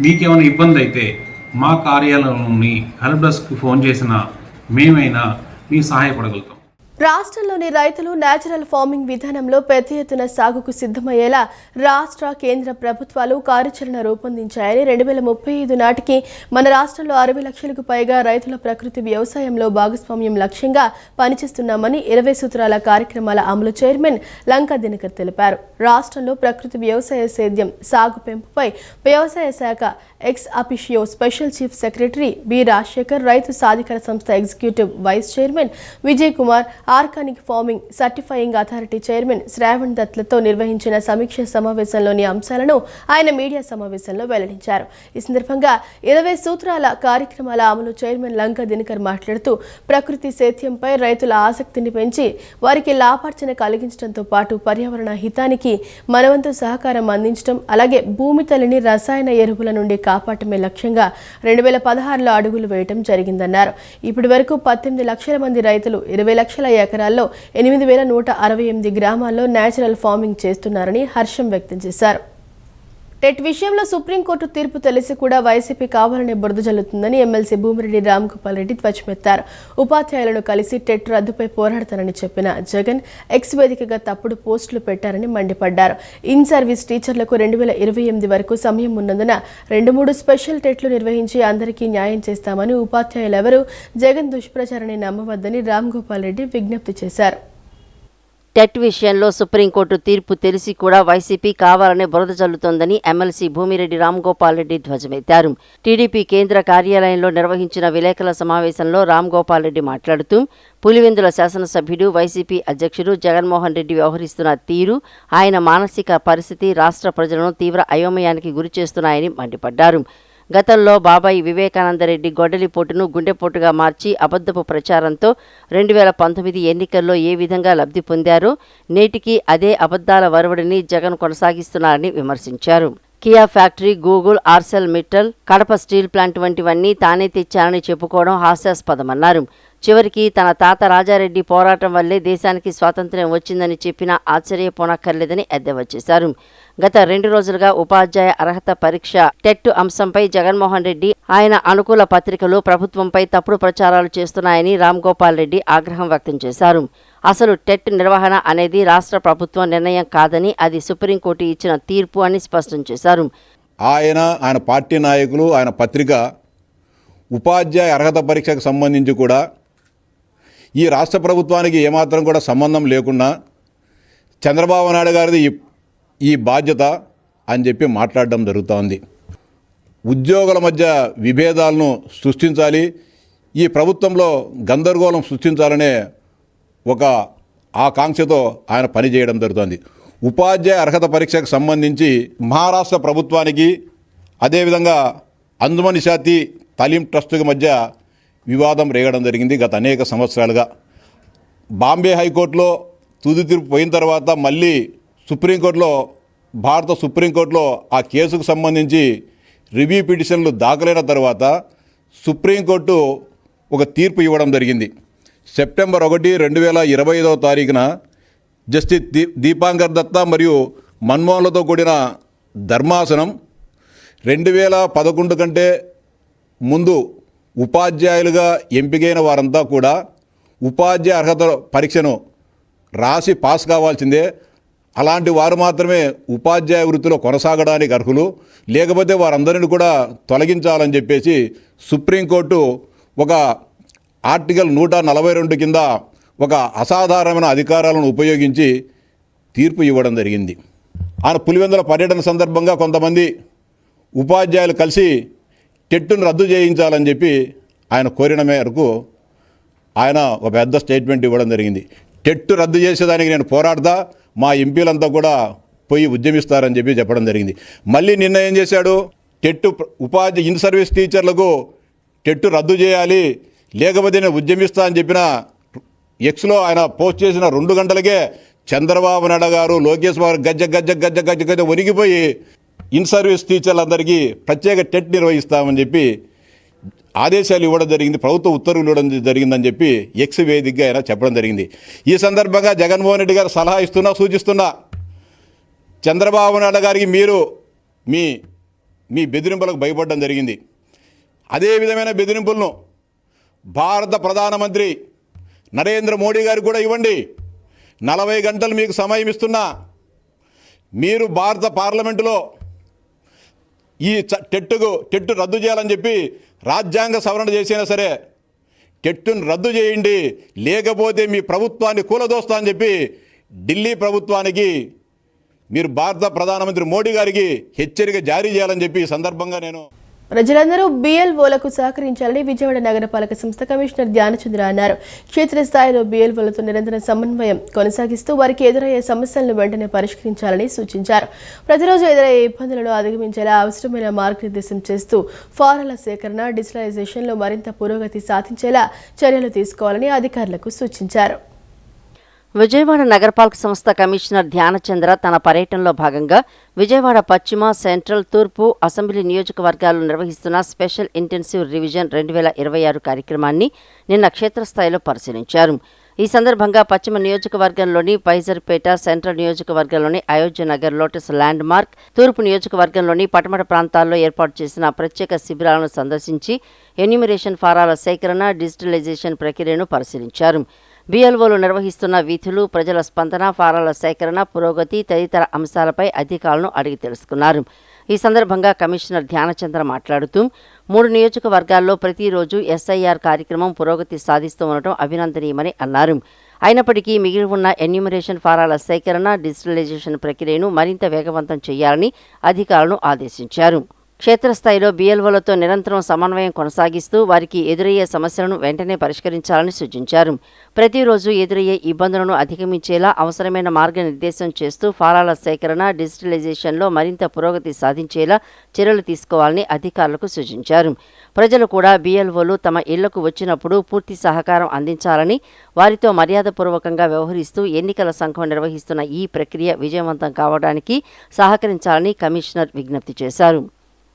మీకేమైనా ఇబ్బంది అయితే మా కార్యాలయంలోని హెల్ప్ డెస్క్కి ఫోన్ చేసినా మేమైనా మీ సహాయపడగలుగుతాం. రాష్ట్రంలోని రైతులు నేచురల్ ఫార్మింగ్ విధానంలో పెద్ద ఎత్తున సాగుకు సిద్ధమయ్యేలా రాష్ట్ర కేంద్ర ప్రభుత్వాలు కార్యాచరణ రూపొందించాయని 2035 నాటికి మన రాష్ట్రంలో 60 లక్షలకు పైగా రైతుల ప్రకృతి వ్యవసాయంలో భాగస్వామ్యం లక్ష్యంగా పనిచేస్తున్నామని 20 సూత్రాల కార్యక్రమాల అమలు చైర్మన్ లంకా దినకర్ తెలిపారు. రాష్ట్రంలో ప్రకృతి వ్యవసాయ సేద్యం సాగు పెంపుపై వ్యవసాయ శాఖ ex officio special chief secretary B Rajasekhar, రైతు సాధికార సంస్థ executive vice chairman Vijay Kumar, organic farming certifying authority chairman Sravan దత్లతో నిర్వహించిన సమీక్ష సమావేశంలోని అంశాలను ఆయన మీడియా సమావేశంలో వెల్లడించారు. ఈ సందర్భంగా 20 సూత్రాల కార్యక్రమాల అమలు చైర్మన్ లంకా దినకర్ మాట్లాడుతూ ప్రకృతి సేద్యంపై రైతుల ఆసక్తిని పెంచి వారికి లాభార్జన కలిగించడంతో పాటు పర్యావరణ హితానికి మనవంతు సహకారం అందించడం, అలాగే భూమి తల్లిని రసాయన ఎరువుల నుండి కాపాడటమే లక్ష్యంగా 2016లో అడుగులు వేయడం జరిగిందన్నారు. ఇప్పటి వరకు 18 లక్షల మంది రైతులు 20 లక్షల ఎకరాల్లో 8,168 గ్రామాల్లో నేచురల్ ఫార్మింగ్ చేస్తున్నారని హర్షం వ్యక్తం చేశారు. టెట్ విషయంలో సుప్రీంకోర్టు తీర్పు తెలిసి కూడా వైసీపీ కావాలనే బురద జల్లుతుందని ఎమ్మెల్సీ భూమిరెడ్డి రామ్గోపాల్ రెడ్డి ధ్వజమెత్తారు. ఉపాధ్యాయులను కలిసి టెట్ రద్దుపై పోరాడతానని చెప్పిన జగన్ ఎక్స్ వేదికగా తప్పుడు పోస్టులు పెట్టారని మండిపడ్డారు. ఇన్ సర్వీస్ టీచర్లకు 2028 వరకు సమయం ఉన్నందున 2-3 స్పెషల్ టెట్లు నిర్వహించి అందరికీ న్యాయం చేస్తామని, ఉపాధ్యాయులెవరూ జగన్ దుష్ప్రచారాన్ని నమ్మవద్దని రామ్గోపాల్ రెడ్డి విజ్ఞప్తి చేశారు. టెట్ విషయంలో సుప్రీంకోర్టు తీర్పు తెలిసి కూడా వైసీపీ కావాలనే బురద జల్లుతోందని ఎమ్మెల్సీ భూమిరెడ్డి రామ్గోపాల్ రెడ్డి ధ్వజమెత్తారు. టీడీపీ కేంద్ర కార్యాలయంలో నిర్వహించిన విలేకరుల సమావేశంలో రామ్గోపాల్ రెడ్డి మాట్లాడుతూ పులివెందుల శాసనసభ్యుడు వైసీపీ అధ్యక్షుడు జగన్మోహన్ రెడ్డి వ్యవహరిస్తున్న తీరు, ఆయన మానసిక పరిస్థితి రాష్ట్ర ప్రజలను తీవ్ర అయోమయానికి గురిచేస్తున్నాయని మండిపడ్డారు. గతంలో బాబాయి వివేకానందరెడ్డి గొడ్డలిపోటును గుండెపోటుగా మార్చి అబద్ధపు ప్రచారంతో 2019 ఎన్నికల్లో ఏ విధంగా లబ్ధి పొందారో నేటికి అదే అబద్ధాల వరవడిని జగన్ కొనసాగిస్తున్నారని విమర్శించారు. Kia factory, Google, ఆర్సెల్ Mittal, Kadapa steel plant వంటివన్నీ తానే తెచ్చానని చెప్పుకోవడం హాస్యాస్పదమన్నారు. చివరికి తన తాత రాజారెడ్డి పోరాటం వల్లే దేశానికి స్వాతంత్ర్యం వచ్చిందని చెప్పినా ఆశ్చర్యపోనక్కర్లేదని ఎద్దేవా చేశారు. గత 2 రోజులుగా ఉపాధ్యాయ అర్హత పరీక్ష టెట్ అంశంపై జగన్మోహన్ రెడ్డి, ఆయన అనుకూల పత్రికలు ప్రభుత్వంపై తప్పుడు ప్రచారాలు చేస్తున్నాయని రామ్గోపాల్ రెడ్డి ఆగ్రహం వ్యక్తం చేశారు. అసలు టెట్ నిర్వహణ అనేది రాష్ట్ర ప్రభుత్వం నిర్ణయం కాదని, అది సుప్రీంకోర్టు ఇచ్చిన తీర్పు అని స్పష్టం చేశారు. ఆయన పార్టీ నాయకులు, ఆయన పత్రిక ఉపాధ్యాయ అర్హత పరీక్షకు సంబంధించి కూడా ఈ రాష్ట్ర ప్రభుత్వానికి ఏమాత్రం కూడా సంబంధం లేకుండా చంద్రబాబు నాయుడు గారిది ఈ బాధ్యత అని చెప్పి మాట్లాడడం జరుగుతోంది. ఉద్యోగుల మధ్య విభేదాలను సృష్టించాలి, ఈ ప్రభుత్వంలో గందరగోళం సృష్టించాలనే ఒక ఆకాంక్షతో ఆయన పనిచేయడం జరుగుతోంది. ఉపాధ్యాయ అర్హత పరీక్షకు సంబంధించి మహారాష్ట్ర ప్రభుత్వానికి, అదేవిధంగా అంజుమన్ నిషాతి తాలీం ట్రస్టుకి మధ్య వివాదం రేగడం జరిగింది గత అనేక సంవత్సరాలుగా. బాంబే హైకోర్టులో తుది తీర్పు పోయిన తర్వాత మళ్ళీ భారత సుప్రీంకోర్టులో ఆ కేసుకు సంబంధించి రివ్యూ పిటిషన్లు దాఖలైన తర్వాత సుప్రీంకోర్టు ఒక తీర్పు ఇవ్వడం జరిగింది. సెప్టెంబర్ 1, 2025 తారీఖున జస్టిస్ దీపాంకర్ దత్తా మరియు మన్మోహన్లతో కూడిన ధర్మాసనం 2011 కంటే ముందు ఉపాధ్యాయులుగా ఎంపికైన వారంతా కూడా ఉపాధ్యాయ అర్హత పరీక్షను రాసి పాస్ కావాల్సిందే. అలాంటి వారు మాత్రమే ఉపాధ్యాయ వృత్తిలో కొనసాగడానికి అర్హులు, లేకపోతే వారందరిని కూడా తొలగించాలని చెప్పేసి సుప్రీంకోర్టు ఒక ఆర్టికల్ 142 కింద ఒక అసాధారణమైన అధికారాలను ఉపయోగించి తీర్పు ఇవ్వడం జరిగింది. ఆయన పులివెందుల పర్యటన సందర్భంగా కొంతమంది ఉపాధ్యాయులు కలిసి టెట్టును రద్దు చేయించాలని చెప్పి ఆయన కోరిన మేరకు ఆయన ఒక పెద్ద స్టేట్మెంట్ ఇవ్వడం జరిగింది. టెట్టు రద్దు చేసేదానికి నేను పోరాడతా, మా ఎంపీలంతా కూడా పోయి ఉద్యమిస్తారని చెప్పి చెప్పడం జరిగింది. మళ్ళీ నిన్న ఏం చేశాడు, టెట్టు ఉపాధ్యాయ ఇన్ సర్వీస్ టీచర్లకు టెట్టు రద్దు చేయాలి, లేకపోతే నేను ఉద్యమిస్తా అని చెప్పిన ఎక్స్లో ఆయన పోస్ట్ చేసిన 2 గంటలకే చంద్రబాబు నాయుడు గారు, లోకేష్ బాబు గజ్జ వణిగిపోయి ఇన్ సర్వీస్ టీచర్లందరికీ ప్రత్యేక టెట్ నిర్వహిస్తామని చెప్పి ఆదేశాలు ఇవ్వడం జరిగింది, ప్రభుత్వ ఉత్తర్వులు ఇవ్వడం జరిగిందని చెప్పి ఎక్స్ వేదికగా ఆయన చెప్పడం జరిగింది. ఈ సందర్భంగా జగన్మోహన్ రెడ్డి గారు సలహా సూచిస్తున్నా, చంద్రబాబు నాయుడు గారికి మీరు మీ బెదిరింపులకు భయపడడం జరిగింది. అదే విధమైన బెదిరింపులను భారత ప్రధానమంత్రి నరేంద్ర మోడీ గారికి కూడా ఇవ్వండి. 40 గంటలు మీకు సమయం ఇస్తున్నా, మీరు భారత పార్లమెంటులో ఈ టెట్టు రద్దు చేయాలని చెప్పి రాజ్యాంగ సవరణ చేసినా సరే టెట్టును రద్దు చేయండి, లేకపోతే మీ ప్రభుత్వాన్ని కూలదోస్తా అని చెప్పి ఢిల్లీ ప్రభుత్వానికి మీరు భారత ప్రధానమంత్రి మోడీ గారికి హెచ్చరిక జారీ చేయాలని చెప్పి ఈ సందర్భంగా నేను ప్రజలందరూ బిఎల్ఓలకు సహకరించాలని విజయవాడ నగరపాలక సంస్థ కమిషనర్ ధ్యానచంద్ర అన్నారు. క్షేత్రస్థాయిలో బిఎల్ఓలతో నిరంతర సమన్వయం కొనసాగిస్తూ వారికి ఎదురయ్యే సమస్యలను వెంటనే పరిష్కరించాలని సూచించారు. ప్రతిరోజు ఎదురయ్యే ఇబ్బందులను అధిగమించేలా అవసరమైన మార్గనిర్దేశం చేస్తూ ఫారాల సేకరణ, డిజిటలైజేషన్లో మరింత పురోగతి సాధించేలా చర్యలు తీసుకోవాలని అధికారులకు సూచించారు. విజయవాడ నగరపాలక సంస్థ కమిషనర్ ధ్యానచంద్ర తన పర్యటనలో భాగంగా విజయవాడ పశ్చిమ, సెంట్రల్, తూర్పు అసెంబ్లీ నియోజకవర్గాలు నిర్వహిస్తున్న స్పెషల్ ఇంటెన్సివ్ రివిజన్ 2026 కార్యక్రమాన్ని నిన్న క్షేత్రస్థాయిలో పరిశీలించారు. ఈ సందర్భంగా పశ్చిమ నియోజకవర్గంలోని పైజర్పేట, సెంట్రల్ నియోజకవర్గంలోని Ayodhya Nagar, lotus land mark, తూర్పు నియోజకవర్గంలోని పటమట ప్రాంతాల్లో ఏర్పాటు చేసిన ప్రత్యేక శిబిరాలను సందర్శించి ఎన్యూమరేషన్ ఫారాల సేకరణ, డిజిటలైజేషన్ ప్రక్రియను పరిశీలించారు. బిఎల్ఓలు నిర్వహిస్తున్న విధులు, ప్రజల స్పందన, ఫారాల సేకరణ, పురోగతి తదితర అంశాలపై అధికారులను అడిగి తెలుసుకున్నారు. ఈ సందర్భంగా కమిషనర్ ధ్యానచంద్ర మాట్లాడుతూ 3 నియోజకవర్గాల్లో ప్రతిరోజు ఎస్ఐఆర్ కార్యక్రమం పురోగతి సాధిస్తూ ఉండటం అభినందనీయమని అన్నారు. అయినప్పటికీ మిగిలి ఉన్న ఎన్యూమరేషన్ ఫారాల సేకరణ, డిజిటలైజేషన్ ప్రక్రియను మరింత వేగవంతం చేయాలని అధికారులను ఆదేశించారు. క్షేత్రస్థాయిలో బిఎల్ఓలతో నిరంతరం సమన్వయం కొనసాగిస్తూ వారికి ఎదురయ్యే సమస్యలను వెంటనే పరిష్కరించాలని సూచించారు. ప్రతిరోజు ఎదురయ్యే ఇబ్బందులను అధిగమించేలా అవసరమైన మార్గనిర్దేశం చేస్తూ ఫారాల సేకరణ, డిజిటలైజేషన్లో మరింత పురోగతి సాధించేలా చర్యలు తీసుకోవాలని అధికారులకు సూచించారు. ప్రజలు కూడా బిఎల్ఓలు తమ ఇళ్లకు వచ్చినప్పుడు పూర్తి సహకారం అందించాలని, వారితో మర్యాదపూర్వకంగా వ్యవహరిస్తూ ఎన్నికల సంఘం నిర్వహిస్తున్న ఈ ప్రక్రియ విజయవంతం కావడానికి సహకరించాలని కమిషనర్ విజ్ఞప్తి చేశారు.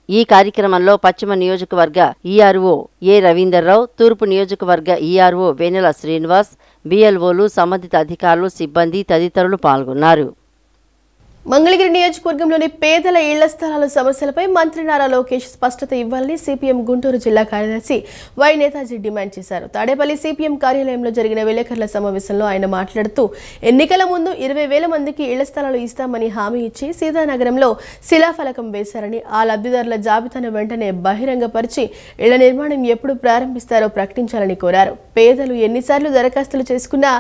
ఈ కార్యక్రమంలో పశ్చిమ నియోజకవర్గ ఈఆర్ఓ ఏ రవీందర్రావు, తూర్పు నియోజకవర్గ ఈఆర్ఓ వేనెల శ్రీనివాస్, బిఎల్ఓలు, సంబంధిత అధికారులు, సిబ్బంది తదితరులు పాల్గొన్నారు. మంగళగిరి నియోజకవర్గంలోని పేదల ఇళ్ల స్థలాల సమస్యలపై మంత్రి నారా లోకేష్ స్పష్టత ఇవ్వాలని సిపిఎం గుంటూరు జిల్లా కార్యదర్శి వై నేతాజీ డిమాండ్ చేశారు. తాడేపల్లి సిపిఎం కార్యాలయంలో జరిగిన విలేకరుల సమావేశంలో ఆయన మాట్లాడుతూ ఎన్నికల ముందు 20,000 మందికి ఇళ్ల స్థలాలు ఇస్తామని హామీ ఇచ్చి సీతానగరంలో శిలాఫలకం వేశారని, ఆ లబ్ధిదారుల జాబితాను వెంటనే బహిరంగపరిచి ఇళ్ల నిర్మాణం ఎప్పుడు ప్రారంభిస్తారో ప్రకటించాలని కోరారు. పేదలు ఎన్నిసార్లు దరఖాస్తులు చేసుకున్నా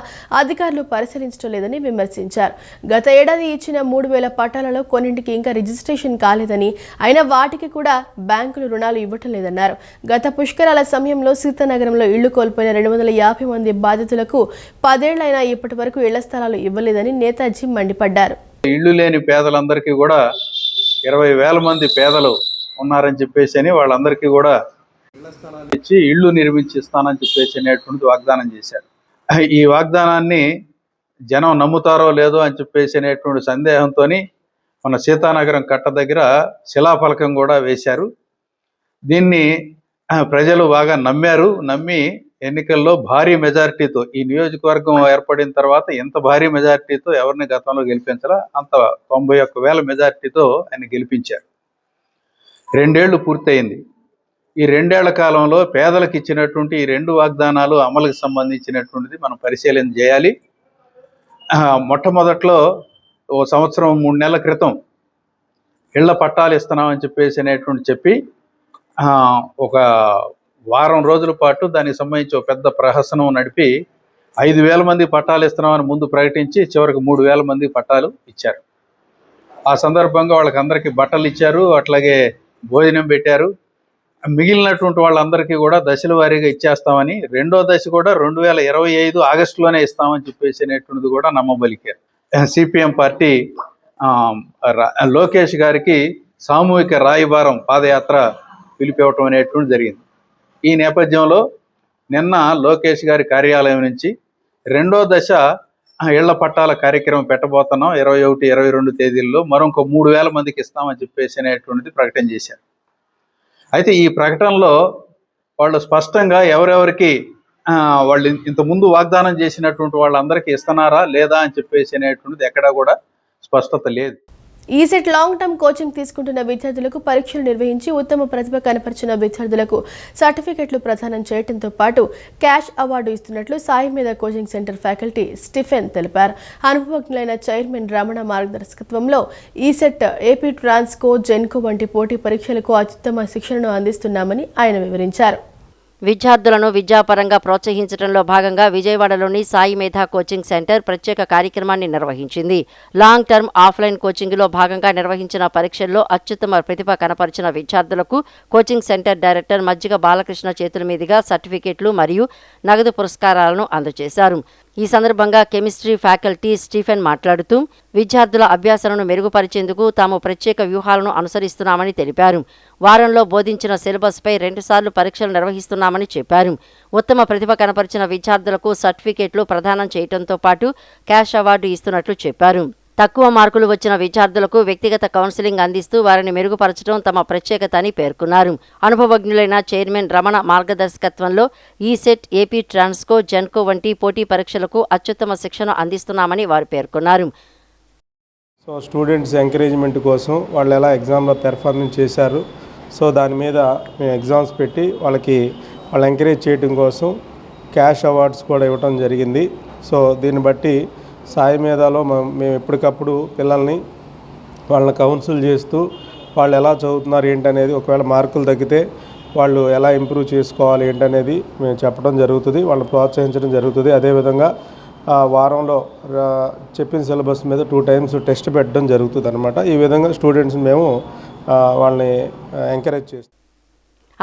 అధికారులు పరిశీలించడం లేదని విమర్శించారు. గత ఏడాది ఇచ్చిన 3,000 పట్టాలలో కొన్నింటికి ఇంకా రిజిస్ట్రేషన్ కాలేదని, అయినా వాటికి కూడా బ్యాంకులు రుణాలు ఇవ్వటం లేదన్నారు. గత పుష్కరాల సమయంలో సీతానగరంలో ఇళ్లు కోల్పోయిన 250 మంది బాధితులకు 10 ఏళ్లైనా ఇప్పటి వరకు ఇళ్ల స్థలాలు ఇవ్వలేదని నేతాజీ మండిపడ్డారు. ఇళ్లు లేని పేదలందరికీ కూడా 20,000 మంది పేదలు ఉన్నారని చెప్పేసి వాళ్ళందరికీ కూడా ఇళ్ల స్థలాలు ఇచ్చి ఇళ్లు నిర్మించి ఇస్తానని చెప్పేసి అనేటువంటి వాగ్దానం చేశారు. ఈ వాగ్దానాన్ని జనం నమ్ముతారో లేదో అని చెప్పేసి అనేటువంటి సందేహంతో మన సీతానగరం కట్ట దగ్గర శిలాఫలకం కూడా వేశారు. దీన్ని ప్రజలు బాగా నమ్మి ఎన్నికల్లో భారీ మెజారిటీతో ఈ నియోజకవర్గం ఏర్పడిన తర్వాత ఇంత భారీ మెజారిటీతో ఎవరిని గతంలో గెలిపించాలా అంత 91,000 మెజారిటీతో ఆయన గెలిపించారు. 2 ఏళ్లు పూర్తయింది. ఈ 2 ఏళ్ల కాలంలో పేదలకు ఇచ్చినటువంటి ఈ 2 వాగ్దానాలు అమలుకి సంబంధించినటువంటిది మనం పరిశీలన చేయాలి. మొట్టమొదట్లో ఓ సంవత్సరం 3 నెలల క్రితం ఇళ్ల పట్టాలు ఇస్తున్నామని చెప్పి ఒక వారం రోజుల పాటు దానికి సంబంధించి ఒక పెద్ద ప్రహసనం నడిపి 5,000 మంది పట్టాలు ఇస్తున్నామని ముందు ప్రకటించి చివరికి 3,000 మంది పట్టాలు ఇచ్చారు. ఆ సందర్భంగా వాళ్ళకందరికీ బట్టలు ఇచ్చారు, అట్లాగే భోజనం పెట్టారు. మిగిలినటువంటి వాళ్ళందరికీ కూడా దశల వారీగా ఇచ్చేస్తామని, రెండో దశ కూడా 2025 ఆగస్టులోనే ఇస్తామని చెప్పేసినటువంటిది కూడా నమ్మబలికారు. సిపిఎం పార్టీ లోకేష్ గారికి సామూహిక రాయబారం పాదయాత్ర పిలిపివ్వటం అనేటువంటి జరిగింది. ఈ నేపథ్యంలో నిన్న లోకేష్ గారి కార్యాలయం నుంచి రెండో దశ ఇళ్ల పట్టాల కార్యక్రమం పెట్టబోతున్నాం 21, 22 తేదీల్లో మరొక 3,000 మందికి ఇస్తామని చెప్పేసినటువంటిది ప్రకటన చేశారు. అయితే ఈ ప్రకటనలో వాళ్ళు స్పష్టంగా ఎవరెవరికి వాళ్ళు ఇంతకుముందు వాగ్దానం చేసినటువంటి వాళ్ళందరికీ ఇస్తున్నారా లేదా అని చెప్పేసినటువంటిది ఎక్కడా కూడా స్పష్టత లేదు. ఈసెట్ లాంగ్ టర్మ్ కోచింగ్ తీసుకుంటున్న విద్యార్థులకు పరీక్షలు నిర్వహించి ఉత్తమ ప్రతిభ కనపరిచిన విద్యార్థులకు సర్టిఫికెట్లు ప్రదానం చేయడంతో పాటు క్యాష్ అవార్డు ఇస్తున్నట్లు సాయి మీద కోచింగ్ సెంటర్ ఫ్యాకల్టీ స్టీఫెన్ తెలిపారు. అనుభవజ్ఞులైన చైర్మన్ రమణ మార్గదర్శకత్వంలో ఈసెట్, ఏపీ ట్రాన్స్కో, జెన్కో వంటి పోటీ పరీక్షలకు అత్యుత్తమ శిక్షణను అందిస్తున్నామని ఆయన వివరించారు. విద్యార్థులను విద్యాపరంగా ప్రోత్సహించడంలో భాగంగా విజయవాడలోని సాయి మేధా కోచింగ్ సెంటర్ ప్రత్యేక కార్యక్రమాన్ని నిర్వహించింది. లాంగ్ టర్మ్ ఆఫ్లైన్ కోచింగ్లో భాగంగా నిర్వహించిన పరీక్షల్లో అత్యుత్తమ ప్రతిభ కనపరిచిన విద్యార్థులకు కోచింగ్ సెంటర్ డైరెక్టర్ మజ్జిగ బాలకృష్ణ చేతుల మీదుగా సర్టిఫికెట్లు మరియు నగదు పురస్కారాలను అందజేశారు. ఈ సందర్భంగా కెమిస్ట్రీ ఫ్యాకల్టీ స్టీఫెన్ మాట్లాడుతూ విద్యార్థుల అభ్యాసాలను మెరుగుపరిచేందుకు తాము ప్రత్యేక వ్యూహాలను అనుసరిస్తున్నామని తెలిపారు. వారంలో బోధించిన సిలబస్పై 2 సార్లు పరీక్షలు నిర్వహిస్తున్నామని చెప్పారు. ఉత్తమ ప్రతిభ కనపరిచిన విద్యార్థులకు సర్టిఫికెట్లు ప్రదానం చేయడంతో పాటు క్యాష్ అవార్డు ఇస్తున్నట్లు చెప్పారు. తక్కువ మార్కులు వచ్చిన విద్యార్థులకు వ్యక్తిగత కౌన్సిలింగ్ అందిస్తూ వారిని మెరుగుపరచడం తమ ప్రత్యేకత అని పేర్కొన్నారు. అనుభవజ్ఞులైన చైర్మన్ రమణ మార్గదర్శకత్వంలో ఈసెట్, ఏపీ ట్రాన్స్కో, జెన్కో వంటి పోటీ పరీక్షలకు అత్యుత్తమ శిక్షణ అందిస్తున్నామని వారు పేర్కొన్నారు. సో స్టూడెంట్స్ ఎంకరేజ్మెంట్ కోసం వాళ్ళు ఎలా ఎగ్జామ్లో పెర్ఫార్మెన్స్ చేశారు, సో దాని మీద మేము ఎగ్జామ్స్ పెట్టి వాళ్ళు ఎంకరేజ్ చేయడం కోసం క్యాష్ అవార్డ్స్ కూడా ఇవ్వడం జరిగింది. సో దీన్ని బట్టి సాయి మీదాలో మేము ఎప్పటికప్పుడు వాళ్ళని కౌన్సిల్ చేస్తూ వాళ్ళు ఎలా చదువుతున్నారు ఏంటనేది, ఒకవేళ మార్కులు తగ్గితే వాళ్ళు ఎలా ఇంప్రూవ్ చేసుకోవాలి ఏంటనేది మేము చెప్పడం జరుగుతుంది, వాళ్ళని ప్రోత్సహించడం జరుగుతుంది. అదేవిధంగా వారంలో చెప్పిన సిలబస్ మీద 2 times టెస్ట్ పెట్టడం జరుగుతుంది అనమాట. ఈ విధంగా స్టూడెంట్స్ని మేము వాళ్ళని ఎంకరేజ్ చేస్తాం.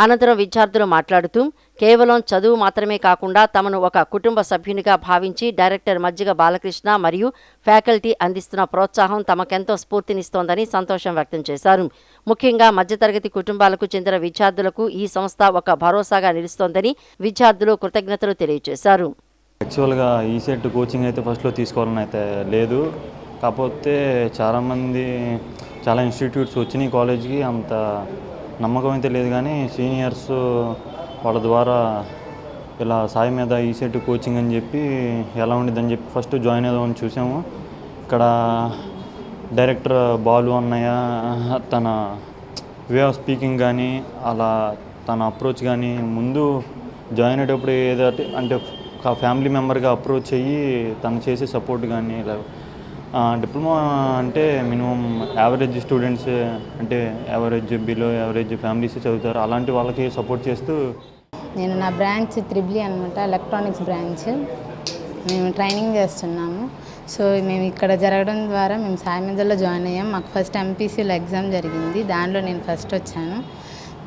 అనంతరం విద్యార్థులు మాట్లాడుతూ కేవలం చదువు మాత్రమే కాకుండా తమను ఒక కుటుంబ సభ్యునిగా భావించి డైరెక్టర్ మజ్జిగ బాలకృష్ణ మరియు ఫ్యాకల్టీ అందిస్తున్న ప్రోత్సాహం తమకెంతో స్ఫూర్తినిస్తోందని సంతోషం వ్యక్తం చేశారు. ముఖ్యంగా మధ్యతరగతి కుటుంబాలకు చెందిన విద్యార్థులకు ఈ సంస్థ ఒక భరోసాగా నిలుస్తోందని విద్యార్థులు కృతజ్ఞతలు తెలియజేశారు. యాక్చువల్గా ఈసెట్ కోచింగ్ అయితే ఫస్ట్లో తీసుకోవాలని అయితే లేదు, కాకపోతే చాలా ఇన్స్టిట్యూట్స్ వచ్చినాయి కాలేజ్కి, అంత నమ్మకం అయితే లేదు. కానీ సీనియర్స్ వాళ్ళ ద్వారా ఇలా సాయి మీద ఈసెట్ కోచింగ్ అని చెప్పి ఎలా ఉండిద్దని చెప్పి ఫస్ట్ జాయిన్ అవుదామని చూసాము. ఇక్కడ డైరెక్టర్ బాలు అన్నయ్య తన వే ఆఫ్ స్పీకింగ్ కానీ అలా తన అప్రోచ్ కానీ ముందు జాయిన్ అయ్యేటప్పుడు ఏదైతే అంటే ఒక ఫ్యామిలీ మెంబర్గా అప్రోచ్ అయ్యి తను చేసే సపోర్ట్ కానీ ఇలా డిప్లొమా అంటే మినిమం యావరేజ్ స్టూడెంట్స్ అంటే యావరేజ్ బిలో యావరేజ్ ఫ్యామిలీస్ చదువుతారు, అలాంటి వాళ్ళకి సపోర్ట్ చేస్తూ. నేను నా బ్రాంచ్ త్రిబుల్ అనమాట, ఎలక్ట్రానిక్స్ బ్రాంచ్. మేము ట్రైనింగ్ చేస్తున్నాము. సో మేము ఇక్కడ జరగడం ద్వారా మేము సాయి మీదలో జాయిన్ అయ్యాం. మాకు ఫస్ట్ ఎంపీసీలో ఎగ్జామ్ జరిగింది, దానిలో నేను ఫస్ట్ వచ్చాను.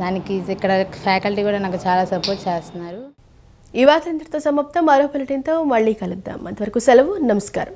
దానికి ఇక్కడ ఫ్యాకల్టీ కూడా నాకు చాలా సపోర్ట్ చేస్తున్నారు. ఈ వార్త ఇంతటితో సమాప్తం. మరో బులెటిన్తో మళ్ళీ కలుద్దాం. అంతవరకు సెలవు, నమస్కారం.